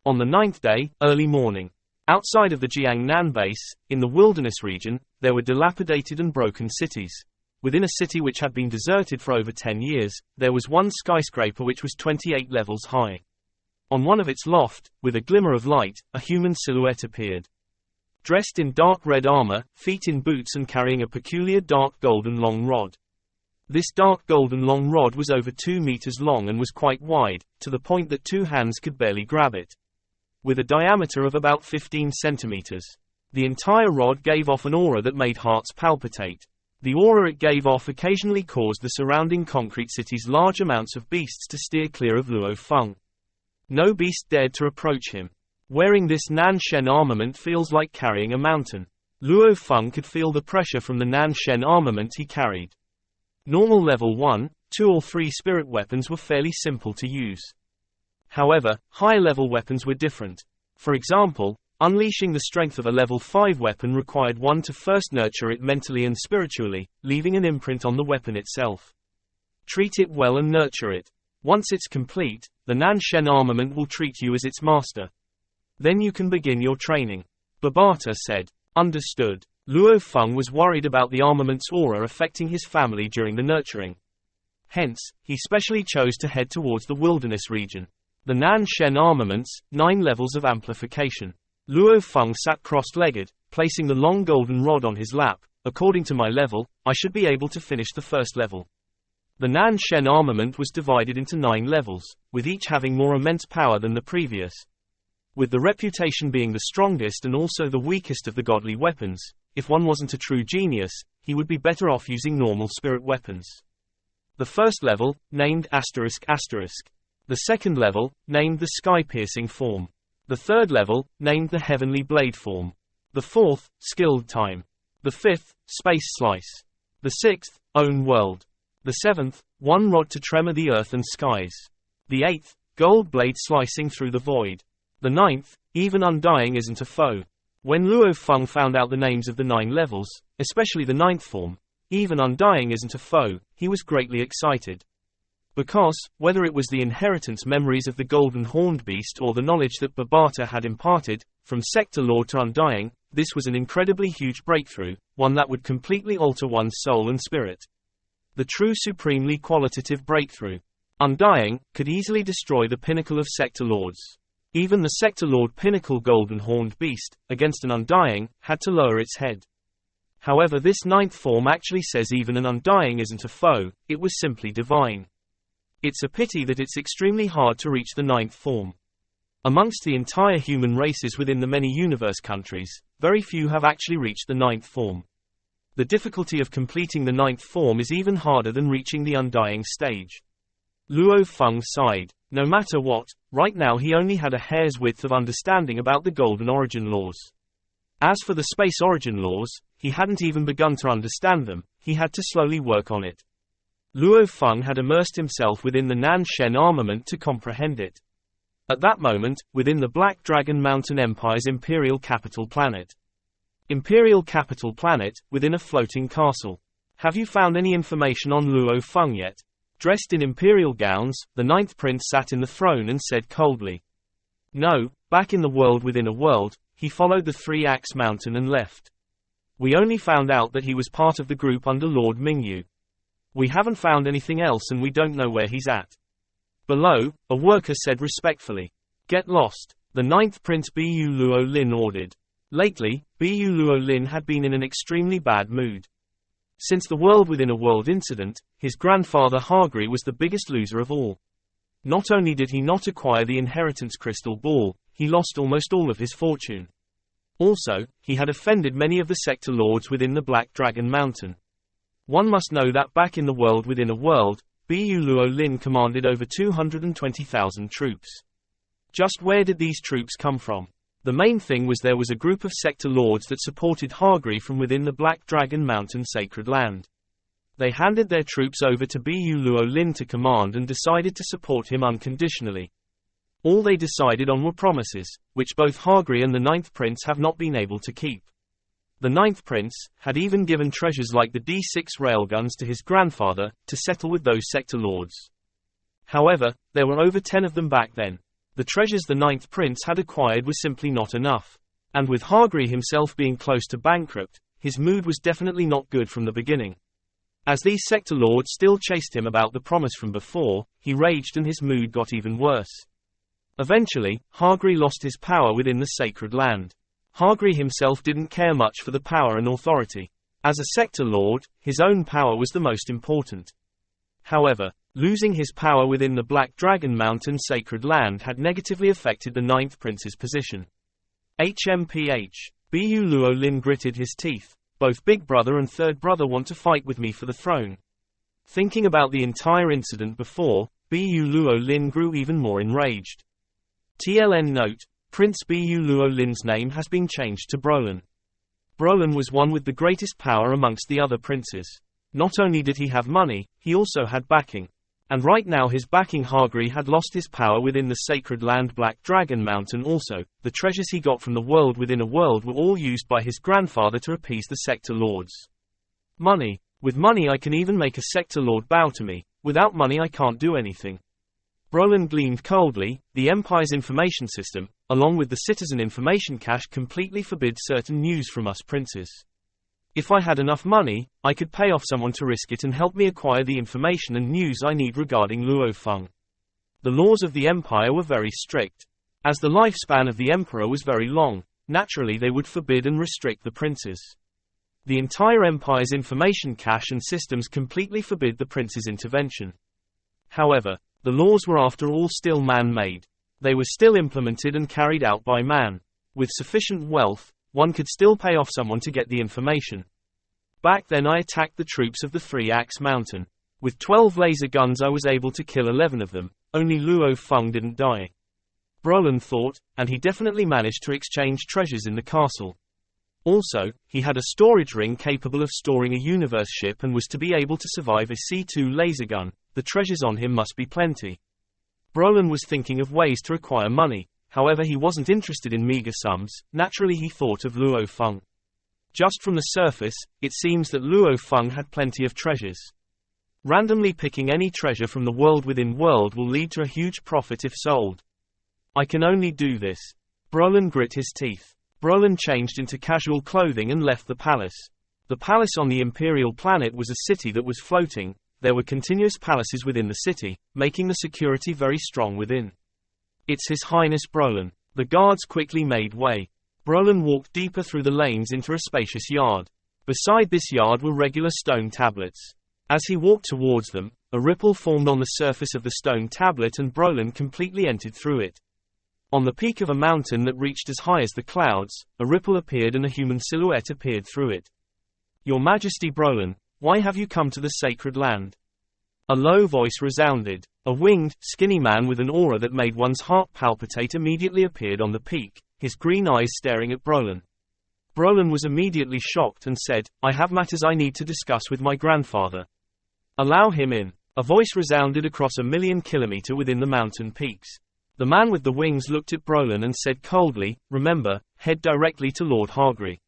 On the 9th day, early morning, outside of the Jiangnan base, in the wilderness region, there were dilapidated and broken cities. Within a city which had been deserted for over 10 years, there was one skyscraper which was 28 levels high. On one of its loft, with a glimmer of light, a human silhouette appeared. Dressed in dark red armor, feet in boots and carrying a peculiar dark golden long rod. This dark golden long rod was over 2 meters long and was quite wide, to the point that 2 hands could barely grab it. With a diameter of about 15 centimeters. The entire rod gave off an aura that made hearts palpitate. The aura it gave off occasionally caused the surrounding concrete cities large amounts of beasts to steer clear of Luo Feng. No beast dared to approach him. Wearing this Nan Shen armament feels like carrying a mountain. Luo Feng could feel the pressure from the Nan Shen armament he carried. Normal level 1, 2 or 3 spirit weapons were fairly simple to use. However, high-level weapons were different. For example, unleashing the strength of a level 5 weapon required one to first nurture it mentally and spiritually, leaving an imprint on the weapon itself. Treat it well and nurture it. Once it's complete, the Nan Shen armament will treat you as its master. Then you can begin your training. Babata said. Understood. Luo Feng was worried about the armament's aura affecting his family during the nurturing. Hence, he specially chose to head towards the wilderness region. The Nan Shen armaments, 9 levels of amplification. Luo Feng sat cross-legged, placing the long golden rod on his lap. According to my level, I should be able to finish the first level. The Nan Shen armament was divided into 9 levels, with each having more immense power than the previous. With the reputation being the strongest and also the weakest of the godly weapons, if one wasn't a true genius, he would be better off using normal spirit weapons. The first level, named ****. The second level, named the sky-piercing form. The third level, named the heavenly blade form. The fourth, skilled time. The fifth, space slice. The sixth, own world. The seventh, one rod to tremor the earth and skies. The eighth, gold blade slicing through the void. The ninth, even undying isn't a foe. When Luo Feng found out the names of the 9 levels, especially the 9th form, even undying isn't a foe, he was greatly excited. Because, whether it was the inheritance memories of the golden horned beast or the knowledge that Babata had imparted, from Sector Lord to undying, this was an incredibly huge breakthrough, one that would completely alter one's soul and spirit. The true supremely qualitative breakthrough. Undying could easily destroy the pinnacle of Sector Lords. Even the Sector Lord pinnacle golden horned beast, against an undying, had to lower its head. However, this 9th form actually says even an undying isn't a foe, it was simply divine. It's a pity that it's extremely hard to reach the 9th form. Amongst the entire human races within the many universe countries, very few have actually reached the 9th form. The difficulty of completing the 9th form is even harder than reaching the undying stage. Luo Feng sighed. No matter what, right now he only had a hair's width of understanding about the golden origin laws. As for the space origin laws, he hadn't even begun to understand them, he had to slowly work on it. Luo Feng had immersed himself within the Nan Shen armament to comprehend it. At that moment, within the Black Dragon Mountain Empire's imperial capital planet. Imperial capital planet, within a floating castle. Have you found any information on Luo Feng yet? Dressed in imperial gowns, the 9th prince sat in the throne and said coldly. No, back in the world within a world, he followed the 3-axe mountain and left. We only found out that he was part of the group under Lord Mingyu. We haven't found anything else and we don't know where he's at. Below, a worker said respectfully. Get lost, the 9th prince Bu Luo Lin ordered. Lately, Bu Luo Lin had been in an extremely bad mood. Since the world within a world incident, his grandfather Hargri was the biggest loser of all. Not only did he not acquire the inheritance crystal ball, he lost almost all of his fortune. Also, he had offended many of the sector lords within the Black Dragon Mountain. One must know that back in the world within a world, Bu Luo Lin commanded over 220,000 troops. Just where did these troops come from? The main thing was there was a group of sector lords that supported Hargri from within the Black Dragon Mountain sacred land. They handed their troops over to Bu Luo Lin to command and decided to support him unconditionally. All they decided on were promises, which both Hargri and the Ninth Prince have not been able to keep. The Ninth Prince had even given treasures like the D6 railguns to his grandfather, to settle with those sector lords. However, there were over 10 of them back then. The treasures the Ninth Prince had acquired were simply not enough. And with Hargri himself being close to bankrupt, his mood was definitely not good from the beginning. As these sector lords still chased him about the promise from before, he raged and his mood got even worse. Eventually, Hargri lost his power within the sacred land. Hargri himself didn't care much for the power and authority. As a sector lord, his own power was the most important. However, losing his power within the Black Dragon Mountain sacred land had negatively affected the Ninth Prince's position. HMPH. Bu Luo Lin gritted his teeth. Both Big Brother and Third Brother want to fight with me for the throne. Thinking about the entire incident before, Bu Luo Lin grew even more enraged. TLN note, Prince Bu Luo Lin's name has been changed to Brolin. Brolin was one with the greatest power amongst the other princes. Not only did he have money, he also had backing. And right now his backing Hargri had lost his power within the sacred land Black Dragon Mountain also. The treasures he got from the world within a world were all used by his grandfather to appease the sector lords. Money. With money I can even make a sector lord bow to me. Without money I can't do anything. Brolin gleamed coldly. The Empire's information system, along with the citizen information cache, completely forbids certain news from us princes. If I had enough money, I could pay off someone to risk it and help me acquire the information and news I need regarding Luo Feng. The laws of the Empire were very strict. As the lifespan of the Emperor was very long, naturally they would forbid and restrict the princes. The entire Empire's information cache and systems completely forbid the prince's intervention. However, the laws were after all still man-made. They were still implemented and carried out by man. With sufficient wealth, one could still pay off someone to get the information. Back then I attacked the troops of the Three-Axe Mountain. With 12 laser guns I was able to kill 11 of them, only Luo Feng didn't die. Brolin thought, and he definitely managed to exchange treasures in the castle. Also, he had a storage ring capable of storing a universe ship and was to be able to survive a C2 laser gun. The treasures on him must be plenty. Brolin was thinking of ways to acquire money, however he wasn't interested in meager sums. Naturally he thought of Luo Feng. Just from the surface, it seems that Luo Feng had plenty of treasures. Randomly picking any treasure from the world within world will lead to a huge profit if sold. I can only do this. Brolin grit his teeth. Brolin changed into casual clothing and left the palace. The palace on the Imperial planet was a city that was floating. There were continuous palaces within the city, making the security very strong within. It's His Highness Brolin. The guards quickly made way. Brolin walked deeper through the lanes into a spacious yard. Beside this yard were regular stone tablets. As he walked towards them, a ripple formed on the surface of the stone tablet and Brolin completely entered through it. On the peak of a mountain that reached as high as the clouds, a ripple appeared and a human silhouette appeared through it. Your Majesty Brolin, why have you come to the sacred land? A low voice resounded. A winged, skinny man with an aura that made one's heart palpitate immediately appeared on the peak, his green eyes staring at Brolin. Brolin was immediately shocked and said, I have matters I need to discuss with my grandfather. Allow him in. A voice resounded across 1,000,000 kilometers within the mountain peaks. The man with the wings looked at Brolin and said coldly, remember, head directly to Lord Hargri.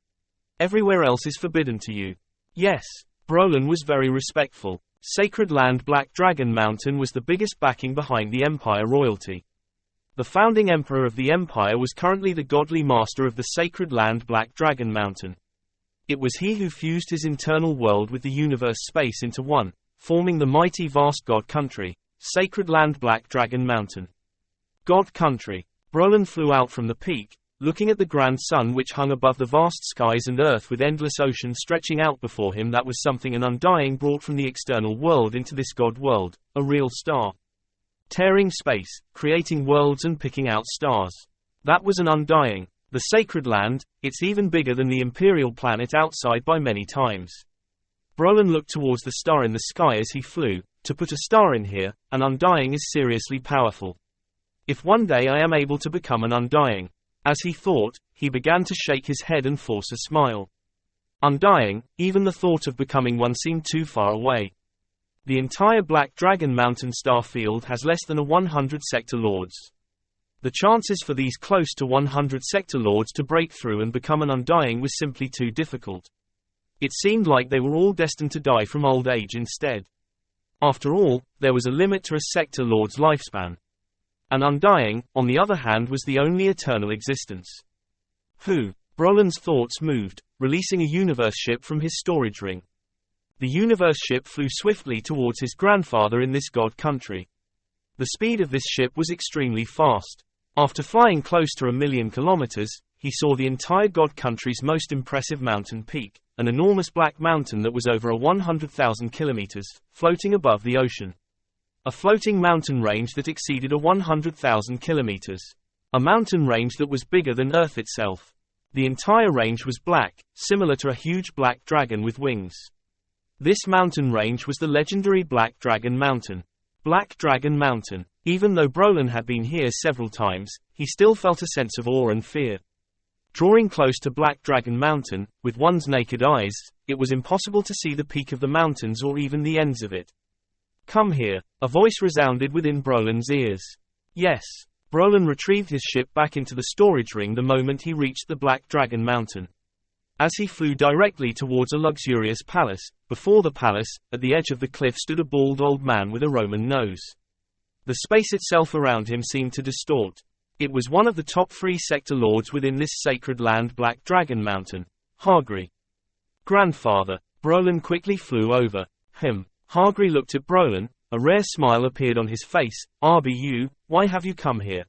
Everywhere else is forbidden to you. Yes. Brolin was very respectful. Sacred land Black Dragon Mountain was the biggest backing behind the Empire royalty. The founding emperor of the Empire was currently the godly master of the sacred land Black Dragon Mountain. It was he who fused his internal world with the universe space into one, forming the mighty vast God country, sacred land Black Dragon Mountain. God country. Brolin flew out from the peak, looking at the grand sun which hung above the vast skies and earth with endless ocean stretching out before him. That was something an undying brought from the external world into this God world, a real star. tearing space, creating worlds and picking out stars. That was an undying. The sacred land, it's even bigger than the imperial planet outside by many times. Brolin looked towards the star in the sky as he flew. To put a star in here, an undying is seriously powerful. If one day I am able to become an undying. As he thought, he began to shake his head and force a smile. Undying, even the thought of becoming one seemed too far away. The entire Black Dragon Mountain star field has less than 100 sector lords. The chances for these close to 100 sector lords to break through and become an undying was simply too difficult. It seemed like they were all destined to die from old age instead. After all, there was a limit to a sector lord's lifespan. An undying, on the other hand, was the only eternal existence. Who? Brolin's thoughts moved, releasing a universe ship from his storage ring. The universe ship flew swiftly towards his grandfather in this god country. The speed of this ship was extremely fast. After flying close to 1,000,000 kilometers, he saw the entire god country's most impressive mountain peak, an enormous black mountain that was over 100,000 kilometers, floating above the ocean. A floating mountain range that exceeded 100,000 kilometers. A mountain range that was bigger than Earth itself. The entire range was black, similar to a huge black dragon with wings. This mountain range was the legendary Black Dragon Mountain. Black Dragon Mountain. Even though Brolin had been here several times, he still felt a sense of awe and fear. Drawing close to Black Dragon Mountain, with one's naked eyes, it was impossible to see the peak of the mountains or even the ends of it. Come here, a voice resounded within Brolin's ears. Yes. Brolin retrieved his ship back into the storage ring the moment he reached the Black Dragon Mountain. As he flew directly towards a luxurious palace, before the palace, at the edge of the cliff stood a bald old man with a Roman nose. The space itself around him seemed to distort. It was one of the top 3 sector lords within this sacred land, Black Dragon Mountain. Hargri. Grandfather. Brolin quickly flew over. Hargri looked at Brolin. A rare smile appeared on his face. RBU, why have you come here?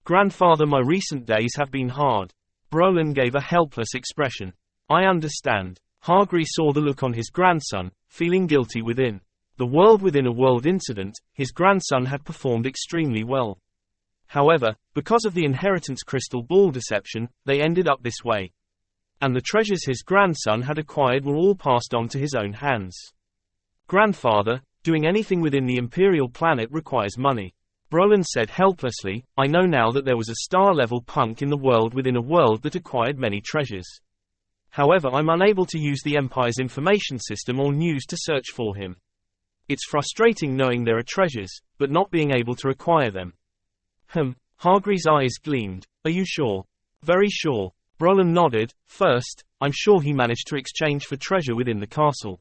Grandfather, my recent days have been hard. Brolin gave a helpless expression. I understand. Hargri saw the look on his grandson, feeling guilty within. The world within a world incident, his grandson had performed extremely well. However, because of the inheritance crystal ball deception, they ended up this way. And the treasures his grandson had acquired were all passed on to his own hands. Grandfather, doing anything within the imperial planet requires money. Brolin said helplessly, I know now that there was a star-level punk in the world within a world that acquired many treasures. However, I'm unable to use the Empire's information system or news to search for him. It's frustrating knowing there are treasures, but not being able to acquire them. Hargri's eyes gleamed. Are you sure? Very sure. Brolin nodded. First, I'm sure he managed to exchange for treasure within the castle.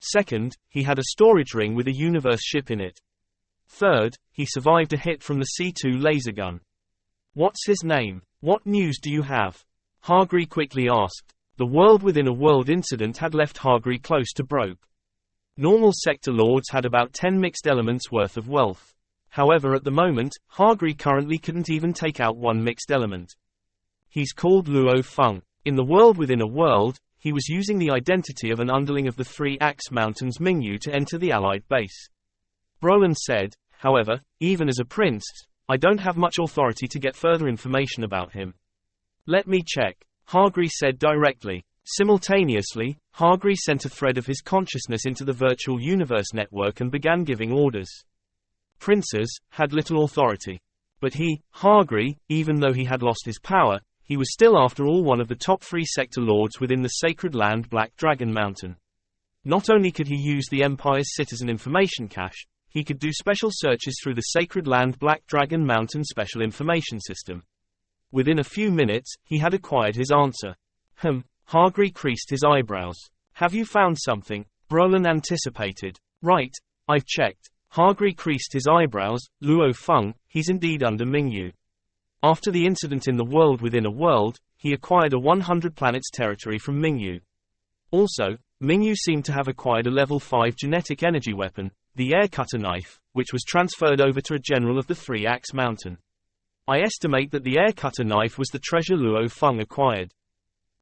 Second, he had a storage ring with a universe ship in it. Third, he survived a hit from the C2 laser gun. What's his name? What news do you have? Hargri quickly asked. The world within a world incident had left Hargri close to broke. Normal sector lords had about 10 mixed elements worth of wealth. However, at the moment, Hargri currently couldn't even take out one mixed element. He's called Luo Feng. In the world within a world, he was using the identity of an underling of the 3 Axe Mountains Mingyu to enter the Allied base. Brolin said, however, even as a prince, I don't have much authority to get further information about him. Let me check, Hargri said directly. Simultaneously, Hargri sent a thread of his consciousness into the virtual universe network and began giving orders. Princes had little authority. But he, Hargri, even though he had lost his power, he was still after all one of the top 3 sector lords within the sacred land Black Dragon Mountain. Not only could he use the Empire's citizen information cache, he could do special searches through the sacred land Black Dragon Mountain special information system. Within a few minutes, he had acquired his answer. Hargri creased his eyebrows. Have you found something? Brolin anticipated. Right, I've checked. Hargri creased his eyebrows. Luo Feng, he's indeed under Mingyu. After the incident in the world within a world, he acquired a 100 planets territory from Mingyu. Also, Mingyu seemed to have acquired a level 5 genetic energy weapon, the air cutter knife, which was transferred over to a general of the 3 Axe Mountain. I estimate that the air cutter knife was the treasure Luo Feng acquired.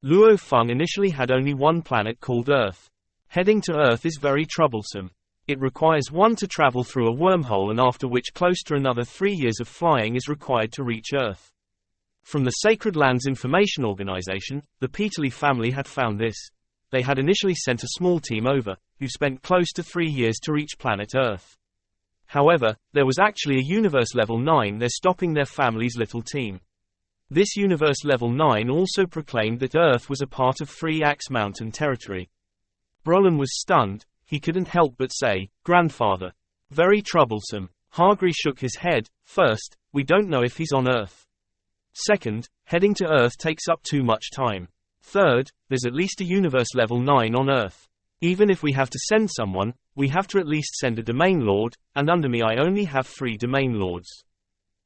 Luo Feng initially had only one planet called Earth. Heading to Earth is very troublesome. It requires one to travel through a wormhole, and after which close to another 3 years of flying is required to reach Earth. From the Sacred Lands Information Organization, the Peterlee family had found this. They had initially sent a small team over, who spent close to 3 years to reach planet Earth. However, there was actually a Universe Level 9 there stopping their family's little team. This Universe Level 9 also proclaimed that Earth was a part of Free Axe Mountain territory. Brolin was stunned. He couldn't help but say, "Grandfather. Very troublesome." Hargreaves shook his head. "First, we don't know if he's on Earth. Second, heading to Earth takes up too much time. Third, there's at least a Universe Level 9 on Earth. Even if we have to send someone, we have to at least send a Domain Lord, and under me I only have 3 Domain Lords.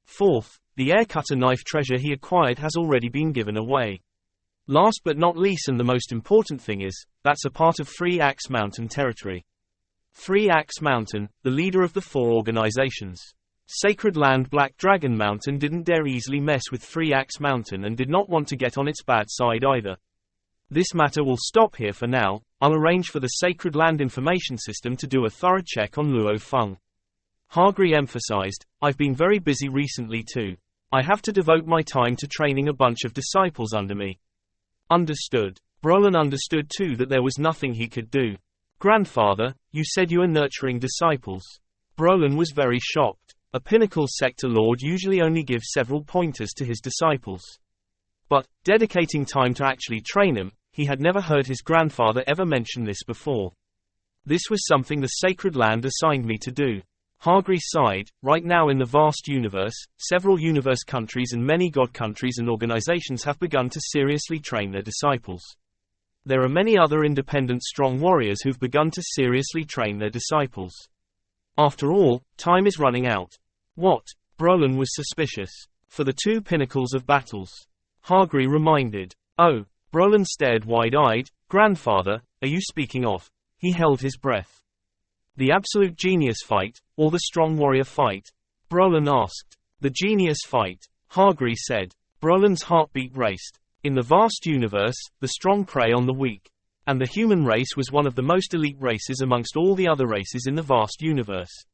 Fourth, the air cutter knife treasure he acquired has already been given away. Last but not least, and the most important thing is, that's a part of Free Axe Mountain territory. Free Axe Mountain, the leader of the 4 organizations. Sacred Land Black Dragon Mountain didn't dare easily mess with Free Axe Mountain and did not want to get on its bad side either. This matter will stop here for now. I'll arrange for the Sacred Land Information System to do a thorough check on Luo Feng." Hargreaves emphasized, "I've been very busy recently too. I have to devote my time to training a bunch of disciples under me." Understood. Brolin understood too that there was nothing he could do. "Grandfather, you said you were nurturing disciples." Brolin was very shocked. A Pinnacle Sector Lord usually only gives several pointers to his disciples. But, dedicating time to actually train them, he had never heard his grandfather ever mention this before. "This was something the Sacred Land assigned me to do." Hargreaves sighed. "Right now in the vast universe, several universe countries and many god countries and organizations have begun to seriously train their disciples. There are many other independent strong warriors who've begun to seriously train their disciples. After all, time is running out." "What?" Brolin was suspicious. "For the 2 pinnacles of battles," Hargreaves reminded. "Oh." Brolin stared wide-eyed. "Grandfather, are you speaking of?" He held his breath. "The Absolute Genius fight, or the Strong Warrior fight?" Brolin asked. "The Genius fight," Hargreaves said. Brolin's heartbeat raced. In the vast universe, the strong prey on the weak. And the human race was one of the most elite races amongst all the other races in the vast universe.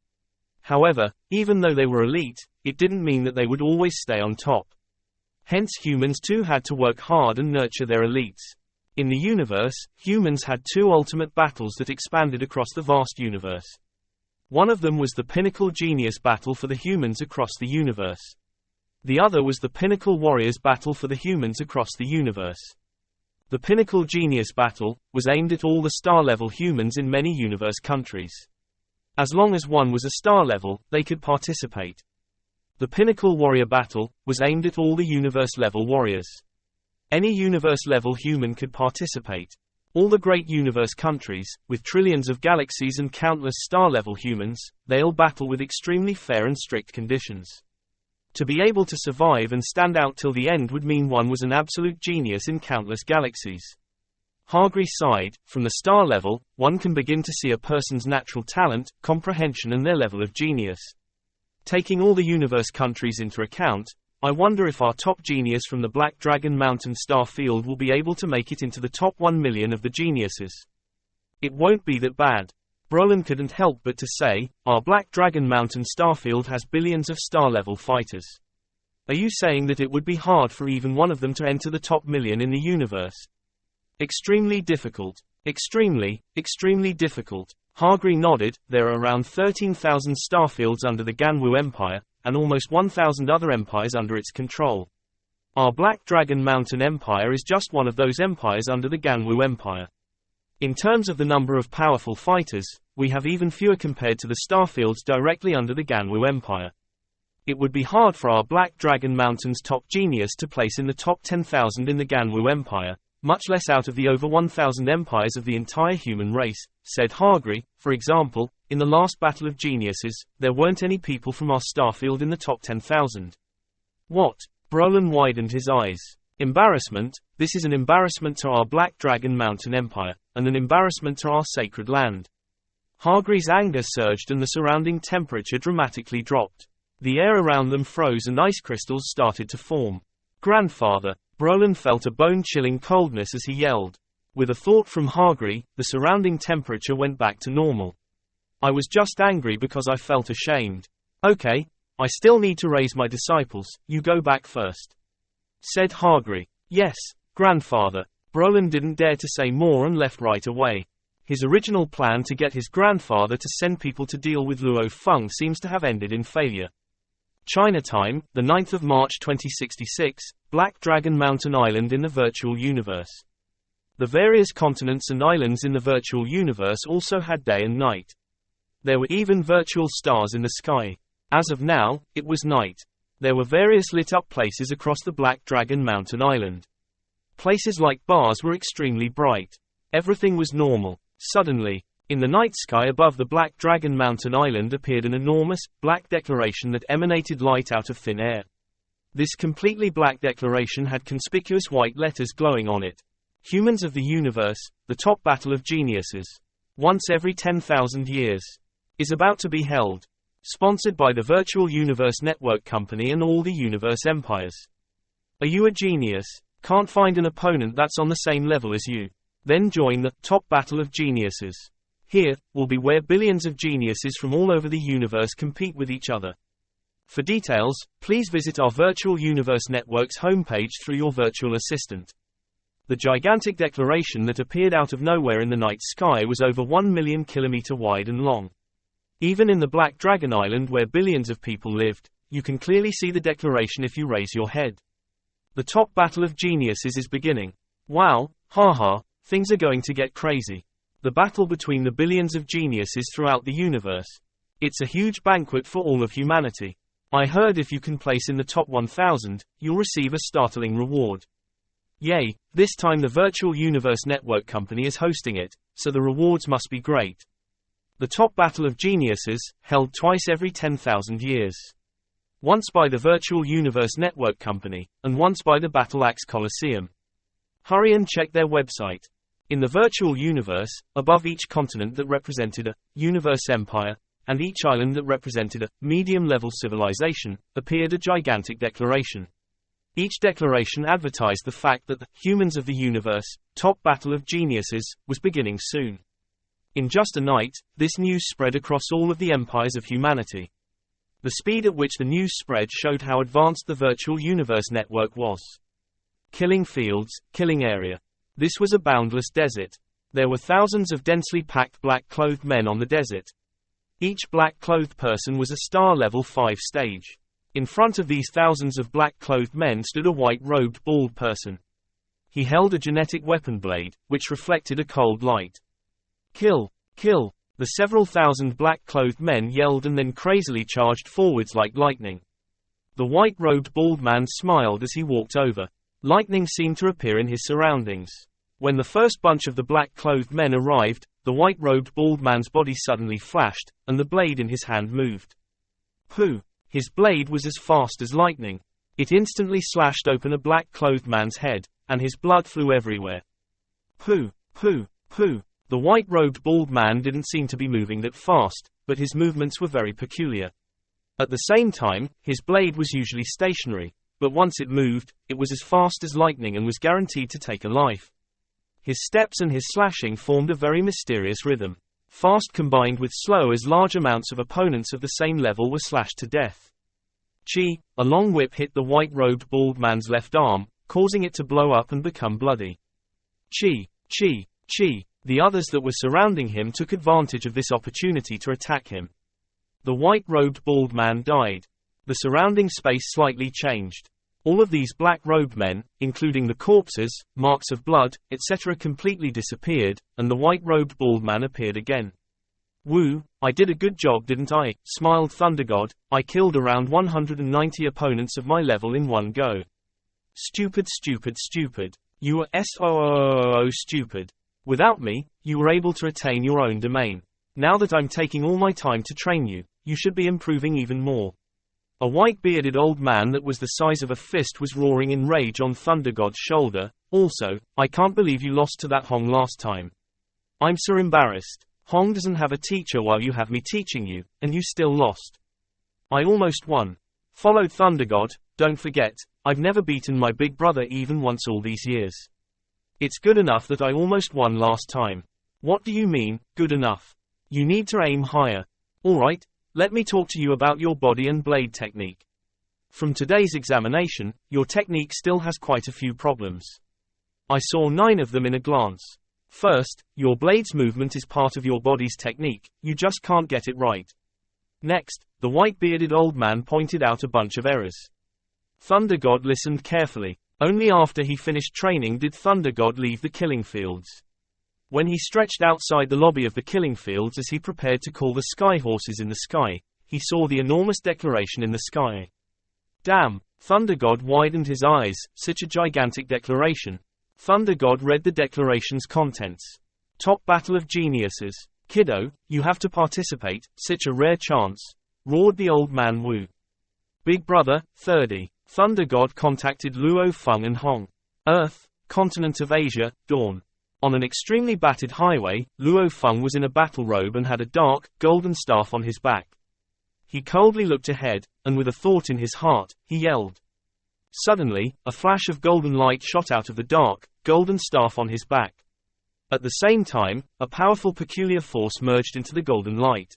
However, even though they were elite, it didn't mean that they would always stay on top. Hence humans too had to work hard and nurture their elites. In the universe, humans had 2 ultimate battles that expanded across the vast universe. One of them was the Pinnacle Genius battle for the humans across the universe. The other was the Pinnacle Warriors battle for the humans across the universe. The Pinnacle Genius battle was aimed at all the star-level humans in many universe countries. As long as one was a star level, they could participate. The Pinnacle Warrior battle was aimed at all the universe-level warriors. Any universe-level human could participate. All the great universe countries, with trillions of galaxies and countless star-level humans, they'll battle with extremely fair and strict conditions. To be able to survive and stand out till the end would mean one was an absolute genius in countless galaxies. Hargreaves sighed. From the star level, one can begin to see a person's natural talent, comprehension and their level of genius. Taking all the universe countries into account, I wonder if our top genius from the Black Dragon Mountain star field will be able to make it into the top 1 million of the geniuses. It won't be that bad. Brolin couldn't help but to say, our Black Dragon Mountain starfield has billions of star-level fighters. Are you saying that it would be hard for even one of them to enter the top million in the universe? Extremely difficult. Extremely difficult. Hargreaves nodded. There are around 13,000 starfields under the Ganwu Empire, and almost 1,000 other empires under its control. Our Black Dragon Mountain Empire is just one of those empires under the Ganwu Empire. In terms of the number of powerful fighters, we have even fewer compared to the starfields directly under the Ganwu Empire. It would be hard for our Black Dragon Mountain's top genius to place in the top 10,000 in the Ganwu Empire, much less out of the over 1,000 empires of the entire human race, said Hargreaves. For example, in the last Battle of Geniuses, there weren't any people from our starfield in the top 10,000. What? Brolin widened his eyes. Embarrassment. This is an embarrassment to our Black Dragon Mountain Empire, and an embarrassment to our sacred land. Hargreaves' anger surged and the surrounding temperature dramatically dropped. The air around them froze and ice crystals started to form. Grandfather. Brolin felt a bone-chilling coldness as he yelled. With a thought from Hargreaves, the surrounding temperature went back to normal. I was just angry because I felt ashamed. Okay, I still need to raise my disciples, you go back first, said Hargri. Yes, grandfather. Brolin didn't dare to say more and left right away. His original plan to get his grandfather to send people to deal with Luo Feng seems to have ended in failure. China time, the 9th of March 2066, Black Dragon Mountain Island in the virtual universe. The various continents and islands in the virtual universe also had day and night. There were even virtual stars in the sky. As of now, it was night. There were various lit-up places across the Black Dragon Mountain Island. Places like bars were extremely bright. Everything was normal. Suddenly, in the night sky above the Black Dragon Mountain Island appeared an enormous, black declaration that emanated light out of thin air. This completely black declaration had conspicuous white letters glowing on it. Humans of the universe, the top battle of geniuses. Once every 10,000 years. Is about to be held. Sponsored by the Virtual Universe Network Company and all the universe empires. Are you a genius? Can't find an opponent that's on the same level as you? Then join the top battle of geniuses. Here will be where billions of geniuses from all over the universe compete with each other. For details, please visit our Virtual Universe Network's homepage through your virtual assistant. The gigantic declaration that appeared out of nowhere in the night sky was over 1 million kilometers wide and long. Even in the Black Dragon Island where billions of people lived, you can clearly see the declaration if you raise your head. The top battle of geniuses is beginning. Wow, haha, things are going to get crazy. The battle between the billions of geniuses throughout the universe. It's a huge banquet for all of humanity. I heard if you can place in the top 1,000, you'll receive a startling reward. Yay, this time the Virtual Universe Network Company is hosting it, so the rewards must be great. The top battle of geniuses, held twice every 10,000 years. Once by the Virtual Universe Network Company, and once by the Battle Axe Coliseum. Hurry and check their website. In the virtual universe, above each continent that represented a universe empire, and each island that represented a medium-level civilization, appeared a gigantic declaration. Each declaration advertised the fact that the humans of the universe, top battle of geniuses, was beginning soon. In just a night, this news spread across all of the empires of humanity. The speed at which the news spread showed how advanced the Virtual Universe Network was. Killing fields, killing area. This was a boundless desert. There were thousands of densely packed black-clothed men on the desert. Each black-clothed person was a star level 5 stage. In front of these thousands of black-clothed men stood a white-robed bald person. He held a genetic weapon blade, which reflected a cold light. Kill! Kill! The several thousand black-clothed men yelled and then crazily charged forwards like lightning. The white-robed bald man smiled as he walked over. Lightning seemed to appear in his surroundings. When the first bunch of the black-clothed men arrived, the white-robed bald man's body suddenly flashed, and the blade in his hand moved. Pooh! His blade was as fast as lightning. It instantly slashed open a black-clothed man's head, and his blood flew everywhere. Pooh! Pooh! Pooh! The white-robed bald man didn't seem to be moving that fast, but his movements were very peculiar. At the same time, his blade was usually stationary, but once it moved, it was as fast as lightning and was guaranteed to take a life. His steps and his slashing formed a very mysterious rhythm. Fast combined with slow as large amounts of opponents of the same level were slashed to death. Chi, a long whip hit the white-robed bald man's left arm, causing it to blow up and become bloody. Chi, Chi, Chi. The others that were surrounding him took advantage of this opportunity to attack him. The white-robed bald man died. The surrounding space slightly changed. All of these black-robed men, including the corpses, marks of blood, etc. completely disappeared, and the white-robed bald man appeared again. Woo, I did a good job didn't I? Smiled Thundergod. I killed around 190 opponents of my level in one go. Stupid stupid stupid. You were so stupid. Without me, you were able to attain your own domain. Now that I'm taking all my time to train you, you should be improving even more. A white-bearded old man that was the size of a fist was roaring in rage on Thundergod's shoulder. Also, I can't believe you lost to that Hong last time. I'm so embarrassed. Hong doesn't have a teacher while you have me teaching you, and you still lost. I almost won. Followed Thundergod. Don't forget, I've never beaten my big brother even once all these years. It's good enough that I almost won last time. What do you mean, good enough? You need to aim higher. Alright, let me talk to you about your body and blade technique. From today's examination, your technique still has quite a few problems. I saw 9 of them in a glance. First, your blade's movement is part of your body's technique, you just can't get it right. Next, the white-bearded old man pointed out a bunch of errors. Thunder God listened carefully. Only after he finished training did Thunder God leave the killing fields. When he stretched outside the lobby of the killing fields as he prepared to call the sky horses in the sky, he saw the enormous declaration in the sky. Damn! Thunder God widened his eyes, such a gigantic declaration. Thunder God read the declaration's contents. Top battle of geniuses. Kiddo, you have to participate, such a rare chance, roared the old man Wu. Big brother, 30. Thunder God contacted Luo Feng and Hong. Earth, continent of Asia, dawn. On an extremely battered highway, Luo Feng was in a battle robe and had a dark, golden staff on his back. He coldly looked ahead, and with a thought in his heart, he yelled. Suddenly, a flash of golden light shot out of the dark, golden staff on his back. At the same time, a powerful peculiar force merged into the golden light.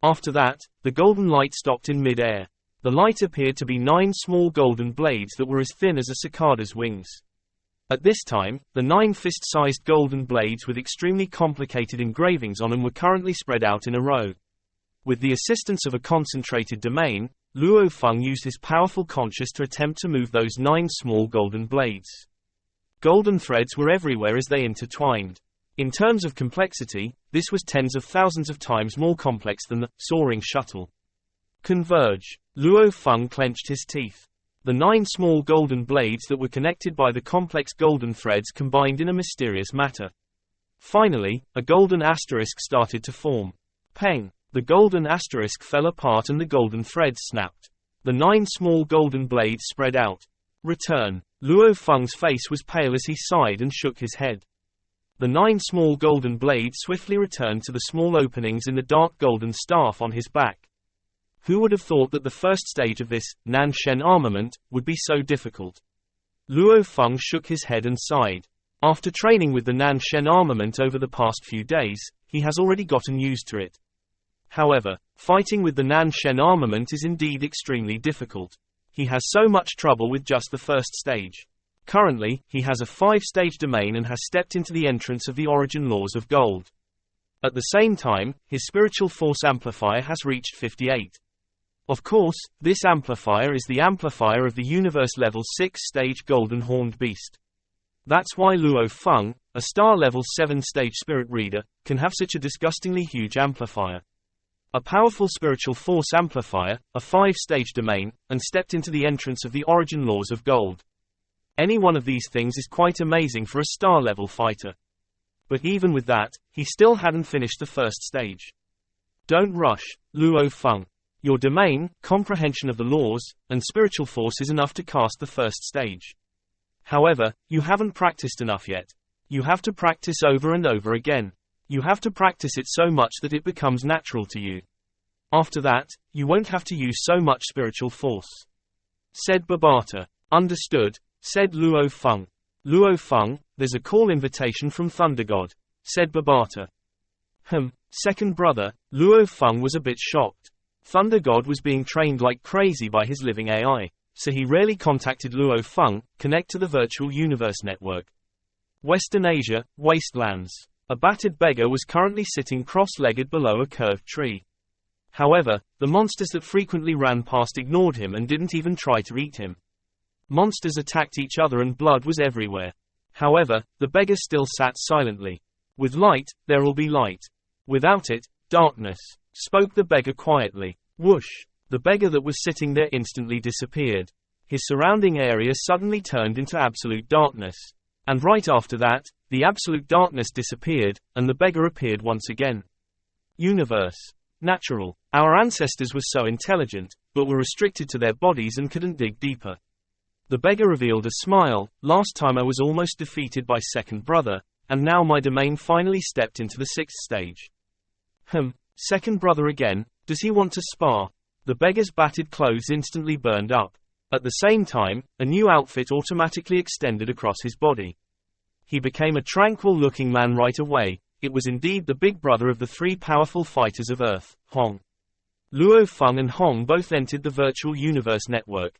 After that, the golden light stopped in mid-air. The light appeared to be 9 small golden blades that were as thin as a cicada's wings. At this time, the 9 fist-sized golden blades with extremely complicated engravings on them were currently spread out in a row. With the assistance of a concentrated domain, Luo Feng used his powerful conscience to attempt to move those 9 small golden blades. Golden threads were everywhere as they intertwined. In terms of complexity, this was tens of thousands of times more complex than the soaring shuttle. Converge. Luo Feng clenched his teeth. The 9 small golden blades that were connected by the complex golden threads combined in a mysterious matter. Finally, a golden asterisk started to form. Peng! The golden asterisk fell apart and the golden threads snapped. The 9 small golden blades spread out. Return. Luo Feng's face was pale as he sighed and shook his head. The 9 small golden blades swiftly returned to the small openings in the dark golden staff on his back. Who would have thought that the first stage of this, Nan Shen armament, would be so difficult? Luo Feng shook his head and sighed. After training with the Nan Shen armament over the past few days, he has already gotten used to it. However, fighting with the Nan Shen armament is indeed extremely difficult. He has so much trouble with just the first stage. Currently, he has a 5-stage domain and has stepped into the entrance of the origin laws of gold. At the same time, his spiritual force amplifier has reached 58. Of course, this amplifier is the amplifier of the universe level 6-stage golden horned beast. That's why Luo Feng, a star level 7-stage spirit reader, can have such a disgustingly huge amplifier. A powerful spiritual force amplifier, a 5-stage domain, and stepped into the entrance of the origin laws of gold. Any one of these things is quite amazing for a star level fighter. But even with that, he still hadn't finished the first stage. Don't rush, Luo Feng. Your domain, comprehension of the laws, and spiritual force is enough to cast the first stage. However, you haven't practiced enough yet. You have to practice over and over again. You have to practice it so much that it becomes natural to you. After that, you won't have to use so much spiritual force. Said Babata. Understood, said Luo Feng. Luo Feng, there's a call invitation from Thunder God, said Babata. Second brother, Luo Feng was a bit shocked. Thunder God was being trained like crazy by his living AI, so he rarely contacted Luo Feng, connect to the virtual universe network. Western Asia, wastelands. A battered beggar was currently sitting cross-legged below a curved tree. However, the monsters that frequently ran past ignored him and didn't even try to eat him. Monsters attacked each other and blood was everywhere. However, the beggar still sat silently. With light, there will be light. Without it, darkness, spoke the beggar quietly. Whoosh! The beggar that was sitting there instantly disappeared. His surrounding area suddenly turned into absolute darkness. And right after that, the absolute darkness disappeared, and the beggar appeared once again. Universe. Natural. Our ancestors were so intelligent, but were restricted to their bodies and couldn't dig deeper. The beggar revealed a smile. Last time I was almost defeated by second brother, and now my domain finally stepped into the 6th stage. Second brother again, does he want to spar? The beggar's battered clothes instantly burned up. At the same time, a new outfit automatically extended across his body. He became a tranquil-looking man right away, it was indeed the big brother of the three powerful fighters of Earth, Hong. Luo Feng and Hong both entered the virtual universe network,